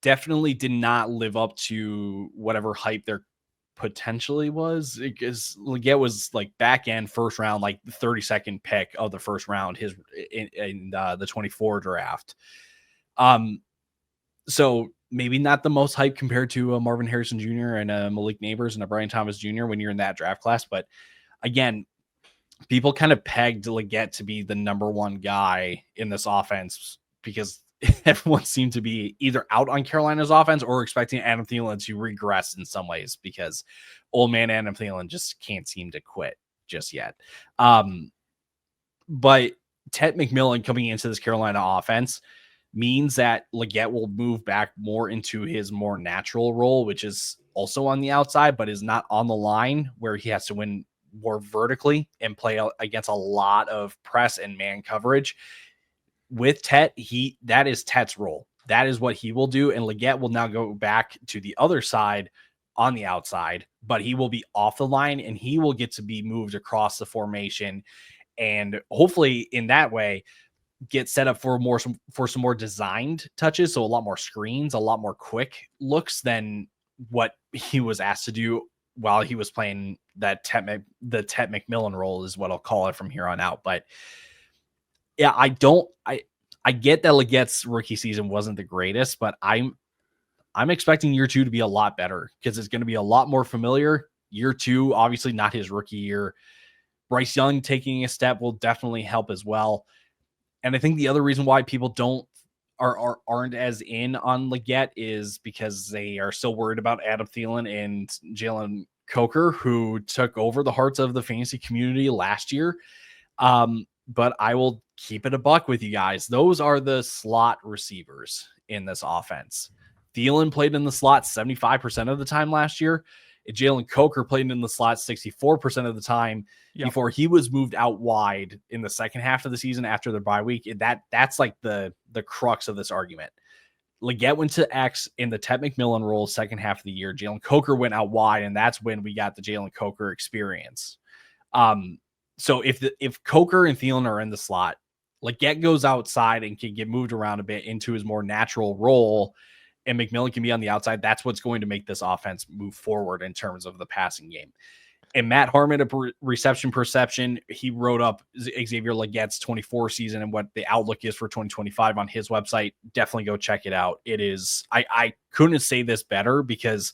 definitely did not live up to whatever hype there potentially was, because Legette was like back end first round, like the 32nd pick of the first round, in the 24 draft. So maybe not the most hype compared to Marvin Harrison Jr. and Malik Neighbors and a Brian Thomas Jr. when you're in that draft class. But again, people kind of pegged Legette to be the number one guy in this offense because everyone seemed to be either out on Carolina's offense or expecting Adam Thielen to regress in some ways because old man Adam Thielen just can't seem to quit just yet. But Ted McMillan coming into this Carolina offense means that Legette will move back more into his more natural role, which is also on the outside, but is not on the line where he has to win more vertically and play against a lot of press and man coverage. With Tet, that is Tet's role. That is what he will do. And Legette will now go back to the other side on the outside, but he will be off the line and he will get to be moved across the formation. And hopefully in that way, get set up for some more designed touches. So a lot more screens, a lot more quick looks than what he was asked to do while he was playing the Tet McMillan role is what I'll call it from here on out. But yeah, I get that Legette's rookie season wasn't the greatest, but I'm expecting year 2 to be a lot better because it's going to be a lot more familiar. Year 2, obviously not his rookie year. Bryce Young taking a step will definitely help as well. And I think the other reason why people aren't as in on Legette is because they are still worried about Adam Thielen and Jalen Coker, who took over the hearts of the fantasy community last year. But I will keep it a buck with you guys. Those are the slot receivers in this offense. Thielen played in the slot 75% of the time last year. Jalen Coker played in the slot 64% of the time before he was moved out wide in the second half of the season after the bye week. That's like the crux of this argument. Legette went to X in the Ted McMillan role second half of the year. Jalen Coker went out wide, and that's when we got the Jalen Coker experience. So if Coker and Thielen are in the slot, Legette goes outside and can get moved around a bit into his more natural role, and McMillan can be on the outside. That's what's going to make this offense move forward in terms of the passing game. And Matt Harmon of Reception Perception, he wrote up Xavier Legette's 24 season and what the outlook is for 2025 on his website. Definitely go check it out. It is, I couldn't say this better because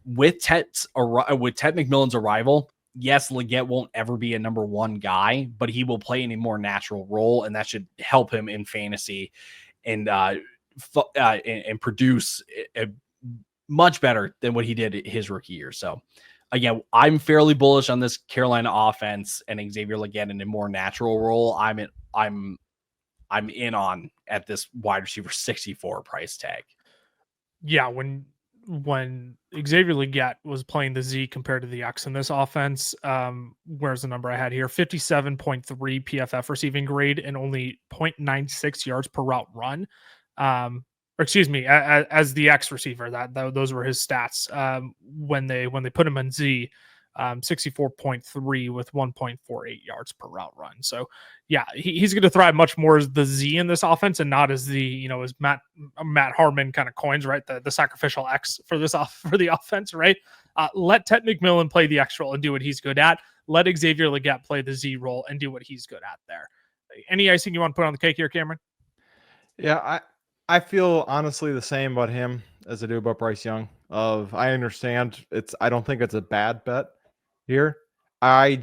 with Ted McMillan's arrival, yes, Legette won't ever be a number one guy, but he will play in a more natural role, and that should help him in fantasy and produce much better than what he did his rookie year. So again, I'm fairly bullish on this Carolina offense and Xavier Legette in a more natural role. I'm in on at this wide receiver 64 price tag. Yeah, when Xavier Legette was playing the Z compared to the X in this offense, where's the number I had here? 57.3 PFF receiving grade and only 0.96 yards per route run. Or excuse me, as the X receiver, those were his stats when they put him in Z. 64.3 with 1.48 yards per route run. So yeah, he's going to thrive much more as the Z in this offense and not as the, as Matt Harmon kind of coins, right? The sacrificial X for the offense, right? Let Ted McMillan play the X role and do what he's good at. Let Xavier Legette play the Z role and do what he's good at there. Any icing you want to put on the cake here, Cameron? Yeah, I feel honestly the same about him as I do about Bryce Young. I understand I don't think it's a bad bet here. I'm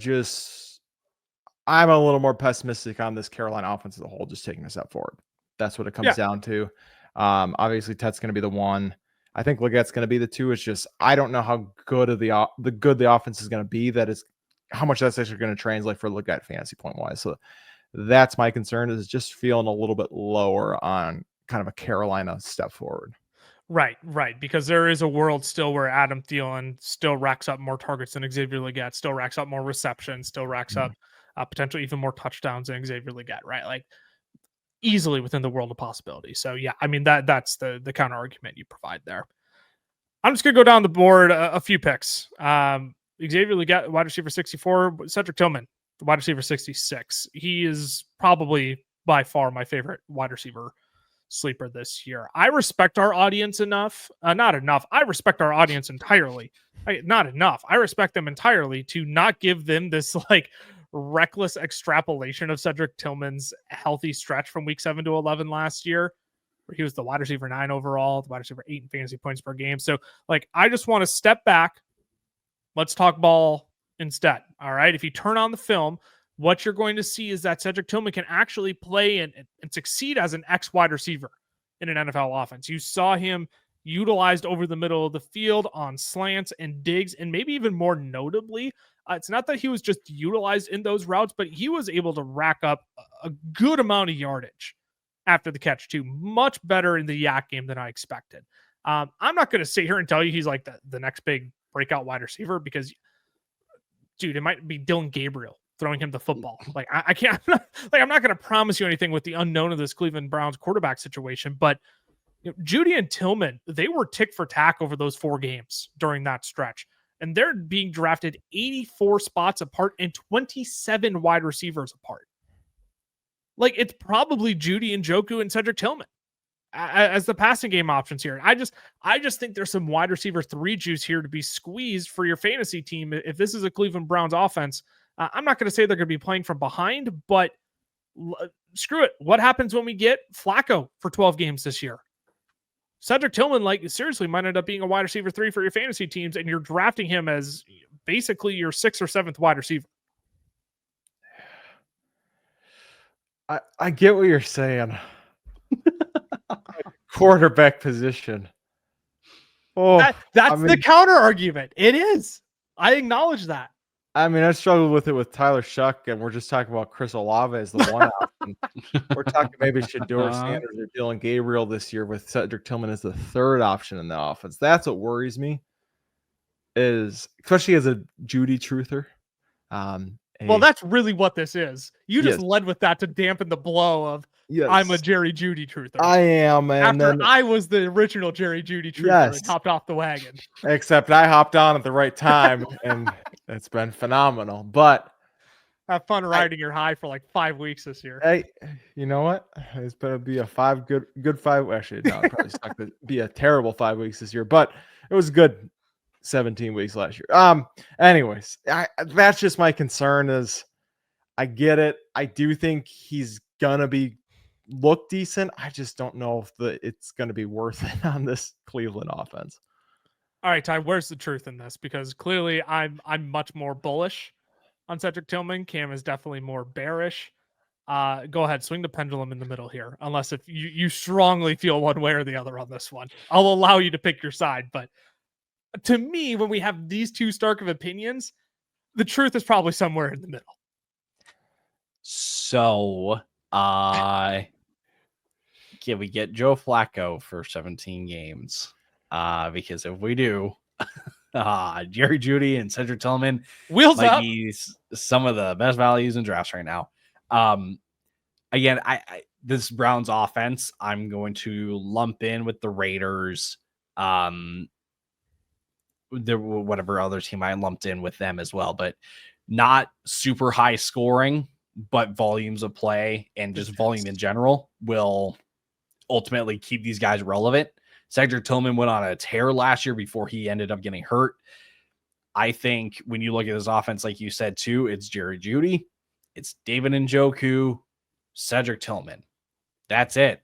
a little more pessimistic on this Carolina offense as a whole, just taking a step forward. That's what it comes down to. Obviously Tet's going to be the one. I think Legette's going to be the two. It's just I don't know how good the offense is going to be. How much that's actually going to translate for Legette fantasy point wise. So that's my concern, is just feeling a little bit lower on kind of a Carolina step forward. Right. Because there is a world still where Adam Thielen still racks up more targets than Xavier Legette, still racks up more receptions, still racks up potentially even more touchdowns than Xavier Legette, right? Like easily within the world of possibility. So yeah, I mean, that's the counter argument you provide there. I'm just going to go down the board a few picks. Xavier Legette, wide receiver 64, Cedric Tillman, wide receiver 66. He is probably by far my favorite wide receiver sleeper this year. I respect our audience enough. Not enough. I respect our audience entirely. Not enough. I respect them entirely to not give them this like reckless extrapolation of Cedric Tillman's healthy stretch from week 7 to 11 last year, where he was the wide receiver 9 overall, the wide receiver 8 in fantasy points per game. So like, I just want to step back. Let's talk ball instead. All right. If you turn on the film, what you're going to see is that Cedric Tillman can actually play and succeed as an X wide receiver in an NFL offense. You saw him utilized over the middle of the field on slants and digs, and maybe even more notably, it's not that he was just utilized in those routes, but he was able to rack up a good amount of yardage after the catch too. Much better in the yak game than I expected. I'm not going to sit here and tell you he's like the next big breakout wide receiver, because dude, it might be Dylan Gabriel throwing him the football. Like I can't, I'm not going to promise you anything with the unknown of this Cleveland Browns quarterback situation, but Judy and Tillman, they were tick for tack over those 4 games during that stretch. And they're being drafted 84 spots apart and 27 wide receivers apart. Like, it's probably Judy and Njoku and Cedric Tillman as the passing game options here. I just think there's some wide receiver 3 juice here to be squeezed for your fantasy team. If this is a Cleveland Browns offense, I'm not going to say they're going to be playing from behind, but screw it. What happens when we get Flacco for 12 games this year? Cedric Tillman, like, seriously, might end up being a wide receiver 3 for your fantasy teams, and you're drafting him as basically your 6th or 7th wide receiver. I get what you're saying. Quarterback position. Oh, that's the counter argument. It is. I acknowledge that. I mean, I struggled with it with Tyler Shuck, and we're just talking about Chris Olave as the one option. We're talking maybe Shedeur Sanders or Dylan Gabriel this year, with Cedric Tillman as the 3rd option in the offense. That's what worries me, is especially as a Judy truther. Well, that's really what this is. You just led with that to dampen the blow of I'm a Jerry Judy truther. I am. And After I was the original Jerry Judy truther and hopped off the wagon. Except I hopped on at the right time, and it's been phenomenal. But have fun riding your high for like 5 weeks this year. Hey, you know what? It's going to be a good 5. Actually, no, it probably stuck to be a terrible 5 weeks this year, but it was good 17 weeks last year. Anyways, that's just my concern. Is I get it. I do think he's gonna look decent. I just don't know if it's gonna be worth it on this Cleveland offense. All right, Ty, where's the truth in this? Because clearly I'm much more bullish on Cedric Tillman. Cam is definitely more bearish. Go ahead, swing the pendulum in the middle here. Unless if you strongly feel one way or the other on this one, I'll allow you to pick your side. But to me, when we have these two stark of opinions, the truth is probably somewhere in the middle. So, can we get Joe Flacco for 17 games? Because if we do, Jerry Judy and Cedric Tillman wheels up. Be some of the best values in drafts right now. Again, I this Browns offense, I'm going to lump in with the Raiders. whatever other team I lumped in with them as well, but not super high scoring, but volumes of play and just volume in general will ultimately keep these guys relevant. Cedric Tillman went on a tear last year before he ended up getting hurt. I think when you look at this offense, like you said too, it's Jerry Jeudy, it's David Njoku, Cedric Tillman. That's it.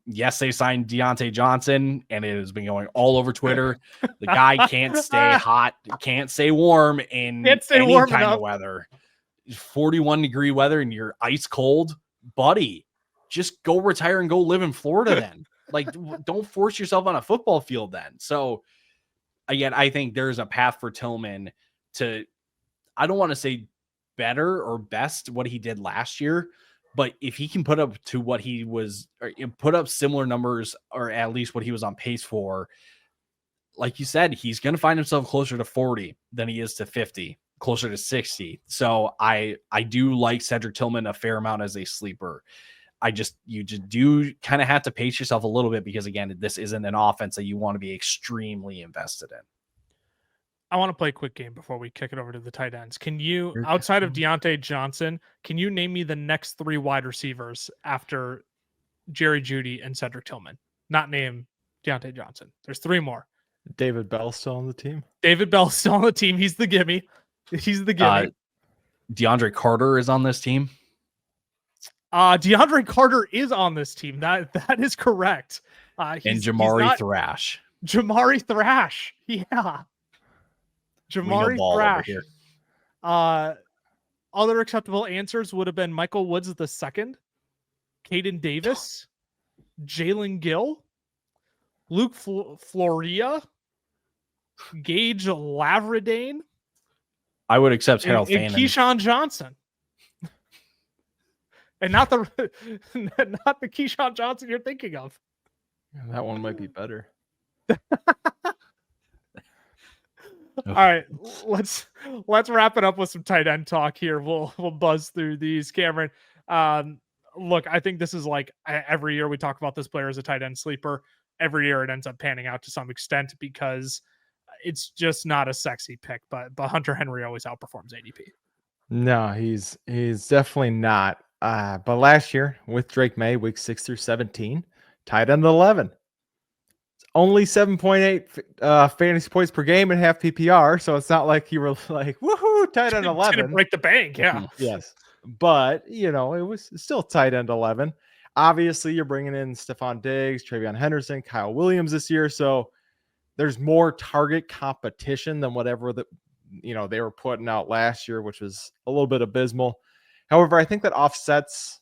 Yes, they signed Deontay Johnson, and it has been going all over Twitter. The guy can't stay hot, can't stay warm in any kind of weather. 41-degree weather and you're ice cold, buddy. Just go retire and go live in Florida then. Like, don't force yourself on a football field then. So again, I think there's a path for Tillman to, I don't want to say better or best what he did last year, but if he can put up to what he was, or put up similar numbers, or at least what he was on pace for, like you said, he's going to find himself closer to 40 than he is to 50, closer to 60. So I do like Cedric Tillman a fair amount as a sleeper. You just do kind of have to pace yourself a little bit because, again, this isn't an offense that you want to be extremely invested in. I want to play a quick game before we kick it over to the tight ends. Can you, outside of Deontay Johnson, can you name me the next 3 wide receivers after Jerry Jeudy and Cedric Tillman? Not name Deontay Johnson. There's 3 more. David Bell still on the team? David Bell's still on the team. He's the gimme. DeAndre Carter is on this team. DeAndre Carter is on this team. That is correct. And Jamari Thrash. Jamari Thrash. Yeah. Jamari Thrash. Other acceptable answers would have been Michael Woods II, Caden Davis, Jalen Gill, Luke Floria, Gage Lavradane. I would accept Harold Fannin. And Keyshawn Johnson. And not the Keyshawn Johnson you're thinking of. That one might be better. All right, let's wrap it up with some tight end talk here. We'll buzz through these, Cameron. Look, I think this is like every year we talk about this player as a tight end sleeper. Every year it ends up panning out to some extent because it's just not a sexy pick. But Hunter Henry always outperforms ADP. No, he's definitely not. But last year with Drake May, week 6 through 17, tight end 11. Only 7.8 fantasy points per game in half PPR, so it's not like you were like, woohoo, tight end 11. Didn't break the bank, yeah. Yes. But, it was still tight end 11. Obviously, you're bringing in Stephon Diggs, Travion Henderson, Kyle Williams this year, so there's more target competition than whatever that they were putting out last year, which was a little bit abysmal. However, I think that offsets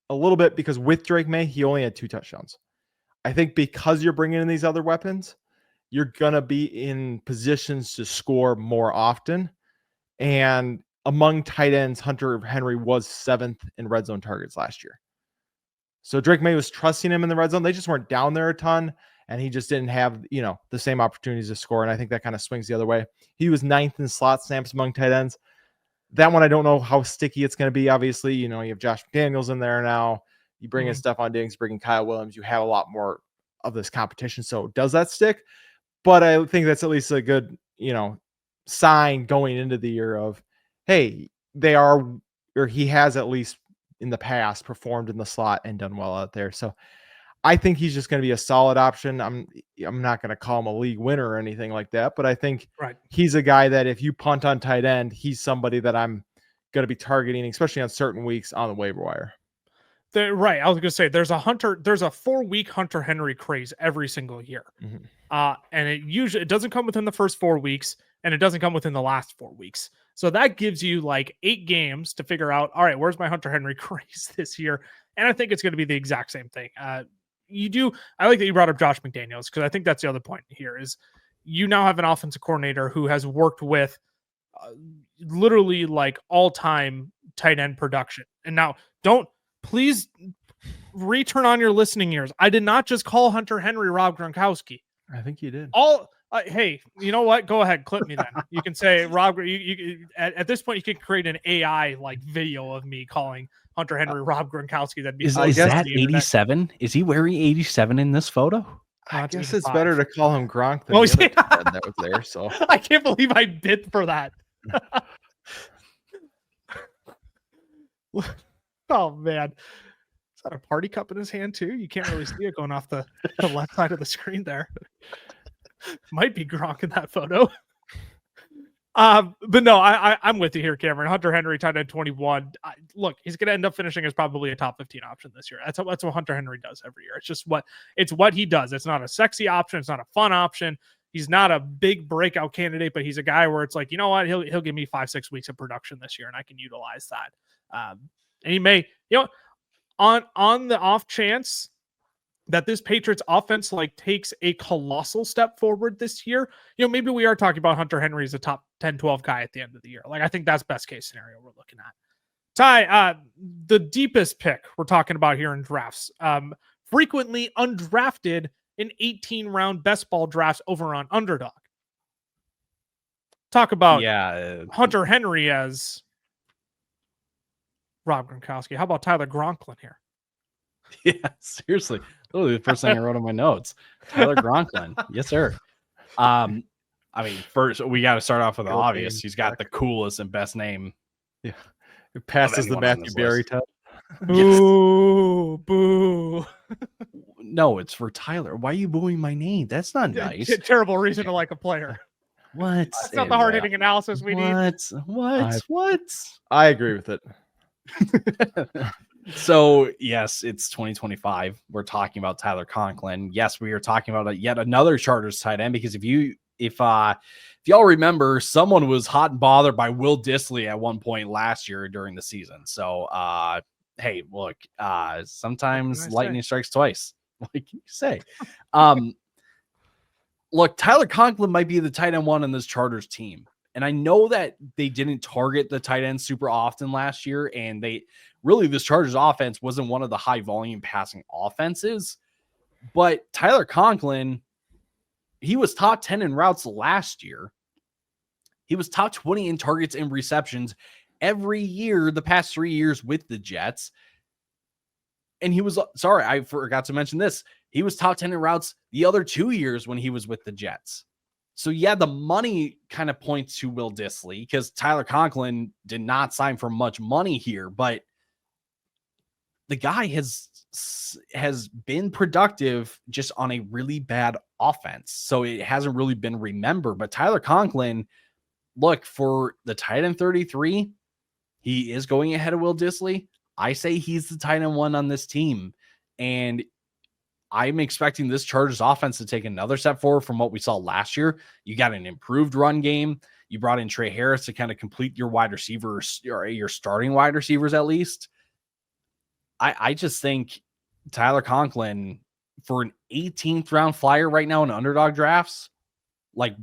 a little bit because with Drake May, he only had 2 touchdowns. I think because you're bringing in these other weapons, you're going to be in positions to score more often. And among tight ends, Hunter Henry was 7th in red zone targets last year. So Drake May was trusting him in the red zone. They just weren't down there a ton, and he just didn't have, the same opportunities to score. And I think that kind of swings the other way. He was 9th in slot snaps among tight ends. That one, I don't know how sticky it's going to be. Obviously, you have Josh McDaniels in there now. You bring in Stephon Diggs, bring in Kyle Williams. You have a lot more of this competition. So does that stick? But I think that's at least a good, sign going into the year of, hey, he has at least in the past performed in the slot and done well out there. So I think he's just going to be a solid option. I'm not going to call him a league winner or anything like that, but I think he's a guy that if you punt on tight end, he's somebody that I'm going to be targeting, especially on certain weeks on the waiver wire. Right. I was going to say there's a 4-week Hunter Henry craze every single year. And it doesn't come within the first 4 weeks and it doesn't come within the last 4 weeks. So that gives you like 8 games to figure out, all right, where's my Hunter Henry craze this year? And I think it's going to be the exact same thing. I like that you brought up Josh McDaniels because I think that's the other point here is you now have an offensive coordinator who has worked with literally like all-time tight end production. And now please return on your listening ears. I did not just call Hunter Henry Rob Gronkowski. I think you did. Hey, you know what? Go ahead, clip me then. You can say Rob. At this point, you can create an AI like video of me calling Hunter Henry Rob Gronkowski. That'd be is that 87? Is he wearing 87 in this photo? I guess it's better to call him Gronk than Oh, the other yeah. tight end that was there. So I can't believe I bid for that. Oh man, is that a party cup in his hand too? You can't really see it going off the left side of the screen there. Might be Gronk in that photo. But no, I'm with you here, Cameron. Hunter Henry, tight end 21. Look, he's going to end up finishing as probably a top 15 option this year. That's what Hunter Henry does every year. It's just what he does. It's not a sexy option. It's not a fun option. He's not a big breakout candidate, but he's a guy where it's like, you know what, he'll give me 5-6 weeks of production this year, and I can utilize that. And he may, on the off chance that this Patriots offense takes a colossal step forward this year, maybe we are talking about Hunter Henry as a top 10, 12 guy at the end of the year. I think that's best case scenario we're looking at. Ty, the deepest pick we're talking about here in drafts, frequently undrafted in 18-round best ball drafts over on Underdog. Talk about Hunter Henry as Rob Gronkowski. How about Tyler Conklin here? Yeah, seriously. Oh, the first thing I wrote on my notes. Tyler Conklin. Yes, sir. First we got to start off with the obvious. He's got the coolest and best name. Yeah. It passes the Matthew Berry test. Boo, boo. No, it's for Tyler. Why are you booing my name? That's not nice. Terrible reason to like a player. What? That's not the hard-hitting analysis we need. What? I agree with it. So, yes, it's 2025. We're talking about Tyler Conklin. Yes, we are talking about yet another Chargers tight end, because if y'all remember, someone was hot and bothered by Will Dissly at one point last year during the season. So, hey, look, sometimes lightning strikes twice. What can you say? Look, Tyler Conklin might be the tight end one on this Chargers team. And I know that they didn't target the tight end super often last year. And this Chargers offense wasn't one of the high volume passing offenses. But Tyler Conklin, he was top 10 in routes last year. He was top 20 in targets and receptions every year the past 3 years with the Jets. And he was, sorry, I forgot to mention this. He was top 10 in routes the other 2 years when he was with the Jets. So, yeah, the money kind of points to Will Dissly, because Tyler Conklin did not sign for much money here, but the guy has been productive just on a really bad offense. So it hasn't really been remembered. But Tyler Conklin, look, for the tight end 33, he is going ahead of Will Dissly. I say he's the tight end one on this team. And I'm expecting this Chargers offense to take another step forward from what we saw last year. You got an improved run game. You brought in Trey Harris to kind of complete your wide receivers, or your starting wide receivers at least. I just think Tyler Conklin, for an 18th round flyer right now in underdog drafts,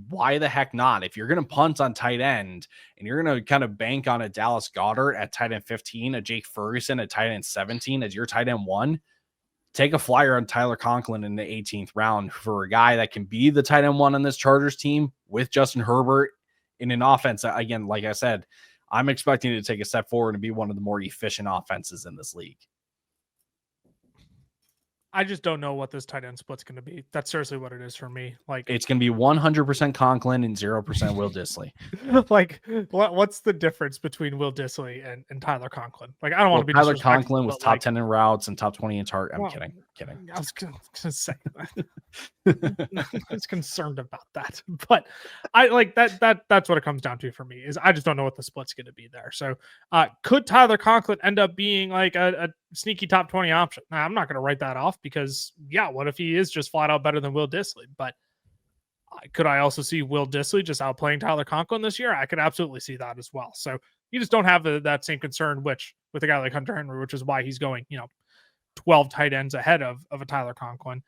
why the heck not? If you're going to punt on tight end and you're going to kind of bank on a Dallas Goedert at tight end 15, a Jake Ferguson at tight end 17 as your tight end 1, take a flyer on Tyler Conklin in the 18th round for a guy that can be the tight end 1 on this Chargers team with Justin Herbert in an offense. Again, like I said, I'm expecting it to take a step forward and be one of the more efficient offenses in this league. I just don't know what this tight end split's going to be. That's seriously what it is for me. It's going to be 100% Conklin and 0% Will Dissly. What's the difference between Will Dissly and Tyler Conklin? I don't want to be Tyler Conklin was top 10 in routes and top 20 in target. I'm kidding. I was going to say that. I was concerned about that, but I that's what it comes down to for me, is I just don't know what the split's going to be there. So could Tyler Conklin end up being a sneaky top 20 option? Now, I'm not going to write that off, because what if he is just flat out better than Will Dissly? But could I also see Will Dissly just outplaying Tyler Conklin this year? I could absolutely see that as well. So you just don't have that same concern, which with a guy like Hunter Henry, which is why he's going 12 tight ends ahead of a Tyler Conklin.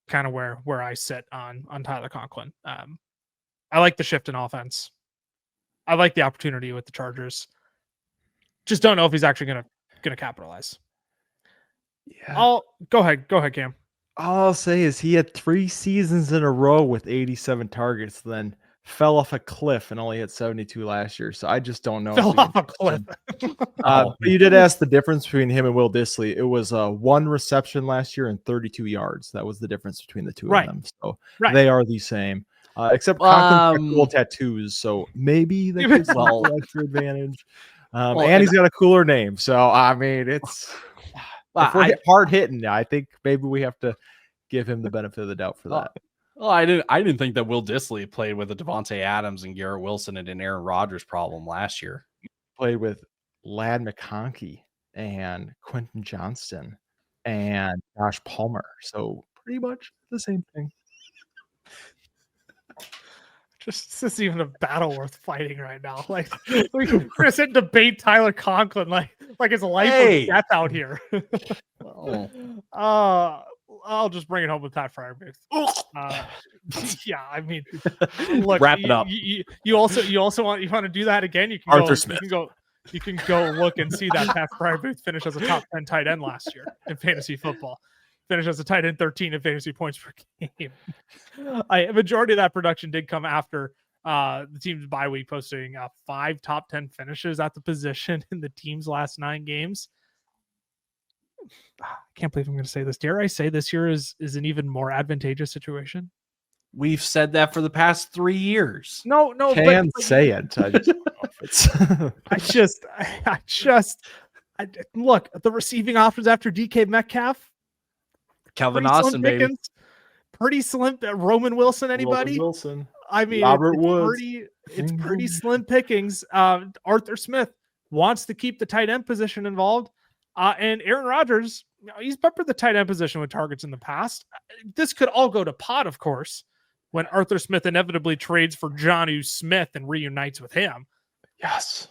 Kind of where I sit on Tyler Conklin. I like the shift in offense. I like the opportunity with the Chargers. Just don't know if he's actually gonna capitalize. Yeah. Go ahead, Cam. All I'll say is he had 3 seasons in a row with 87 targets, then fell off a cliff and only hit 72 last year. So I just don't know. Fell off a cliff. But you did ask the difference between him and Will Dissly. It was 1 reception last year and 32 yards. That was the difference between the two of them. So they are the same. Except Conklin's got cool tattoos, so maybe they could have extra advantage. And he's got a cooler name. So I mean, it's if we're hard hitting, I think maybe we have to give him the benefit of the doubt for that. Well, I didn't think that Will Dissly played with a Devontae Adams and Garrett Wilson and an Aaron Rodgers problem last year. He played with Ladd McConkey and Quentin Johnston and Josh Palmer. So pretty much the same thing. Just this is even a battle worth fighting right now. Like we're gonna sit and debate Tyler Conklin like his life or death out here. I'll just bring it home with Pat Freiermuth. Yeah, I mean, look, wrap it up. You also want to do that again? You can Arthur Smith. You can go look and see that Pat Freiermuth finished as a top 10 tight end last year in fantasy football. Finished as a tight end 13 in fantasy points per game. A majority of that production did come after the team's bye week, posting 5 top 10 finishes at the position in the team's last 9 games. I can't believe I'm going to say this. Dare I say this year is an even more advantageous situation? We've said that for the past 3 years. No, but say it. I just look at the receiving options after DK Metcalf. Calvin Austin, baby. Pretty slim. Roman Wilson, anybody? Roman Wilson. I mean, Robert Woods. It's pretty slim pickings. Arthur Smith wants to keep the tight end position involved. And Aaron Rodgers, he's peppered the tight end position with targets in the past. This could all go to pot, of course, when Arthur Smith inevitably trades for Geno Smith and reunites with him. Yes.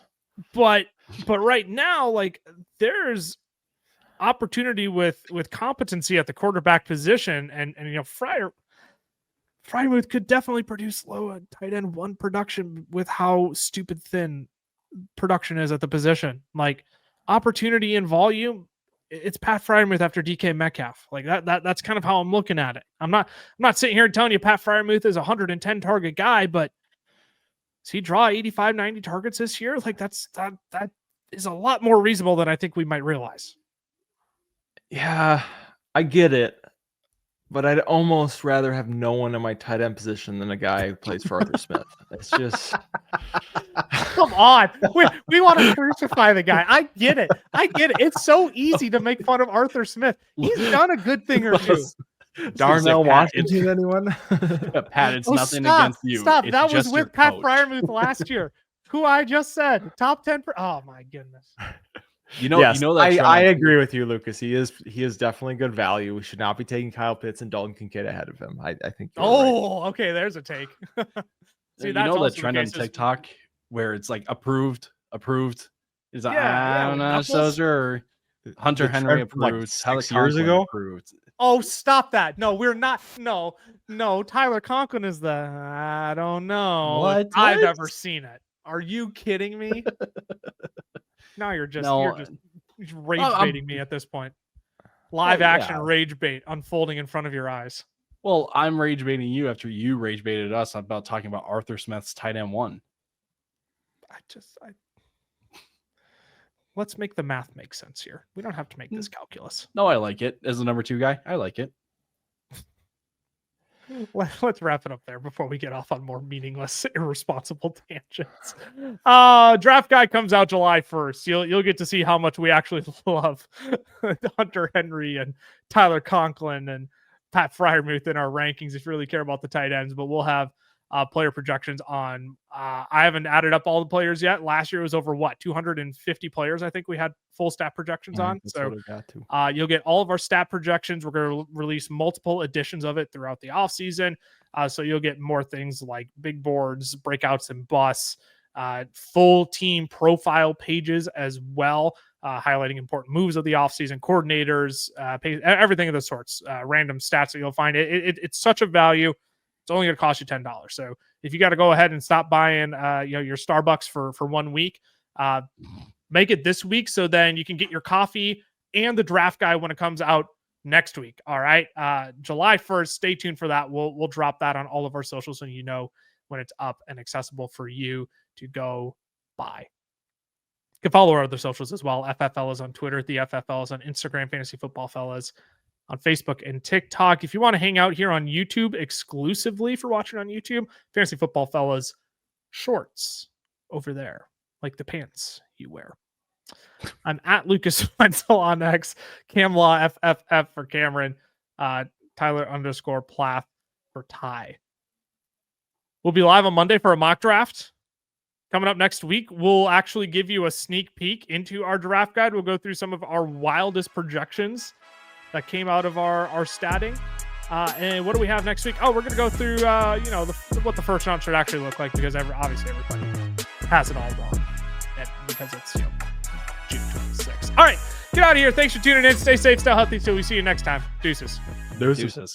But right now, like, there's opportunity with competency at the quarterback position, and you know, Freiermuth could definitely produce low tight end 1 production with how stupid thin production is at the position. Like, opportunity and volume, it's Pat Freiermuth after DK Metcalf. Like that's kind of how I'm looking at it. I'm not sitting here and telling you Pat Freiermuth is a 110 target guy, but does he draw 85, 90 targets this year? Like that is a lot more reasonable than I think we might realize. Yeah, I get it. But I'd almost rather have no one in my tight end position than a guy who plays for Arthur Smith. It's just... Come on. We want to crucify the guy. I get it. It's so easy to make fun of Arthur Smith. He's done a good thing or two. Darnell Washington, anyone? Pat, it's nothing against you. Stop. It's that was with Pat coach. Freiermuth last year, who I just said top 10. Oh my goodness. Yes, I agree with you, Lucas. He is definitely good value. We should not be taking Kyle Pitts and Dalton Kincaid ahead of him. I think. Right. Okay. There's a take. See, that's the trend on TikTok where it's like approved. Is I don't know so sure. Hunter Henry approved. Like 6 years ago. Approved. Oh, stop that! No, we're not. No. Tyler Conklin is the. I don't know. What? I've ever seen it. Are you kidding me? No, you're just rage baiting me at this point. Live action rage bait unfolding in front of your eyes. Well, I'm rage baiting you after you rage baited us about talking about Arthur Smith's tight end 1. Let's make the math make sense here. We don't have to make this calculus. No, I like it. As the number 2 guy, I like it. Let's wrap it up there before we get off on more meaningless, irresponsible tangents. Draft Guy comes out July 1st. You'll get to see how much we actually love Hunter Henry and Tyler Conklin and Pat Freiermuth in our rankings if you really care about the tight ends. But we'll have player projections on. I haven't added up all the players yet. Last year was over 250 players. I think we had full stat projections on. So you'll get all of our stat projections. We're going to release multiple editions of it throughout the off season. So you'll get more things like big boards, breakouts and busts, full team profile pages as well, highlighting important moves of the offseason, coordinators, everything of the sorts, random stats that you'll find. It's such a value. It's only going to cost you $10. So if you got to go ahead and stop buying, your Starbucks for 1 week, make it this week. So then you can get your coffee and the Draft Guy when it comes out next week. All right. July 1st, stay tuned for that. We'll drop that on all of our socials so you know when it's up and accessible for you to go buy. You can follow our other socials as well. FFLs on Twitter, the FFLs on Instagram, Fantasy Football Fellas on Facebook and TikTok. If you want to hang out here on YouTube exclusively for watching on YouTube, Fantasy Football Fellas shorts over there, like the pants you wear. I'm at Lucas Wenzel on X, Camlaw FFF for Cameron, Tyler_Plath for Ty. We'll be live on Monday for a mock draft. Coming up next week, we'll actually give you a sneak peek into our draft guide. We'll go through some of our wildest projections that came out of our statting. And what do we have next week? Oh, we're going to go through, what the first round should actually look like, because obviously everybody has it all wrong. And because it's, June 26th. All right, get out of here. Thanks for tuning in. Stay safe, stay healthy. Till we see you next time. Deuces. Deuces.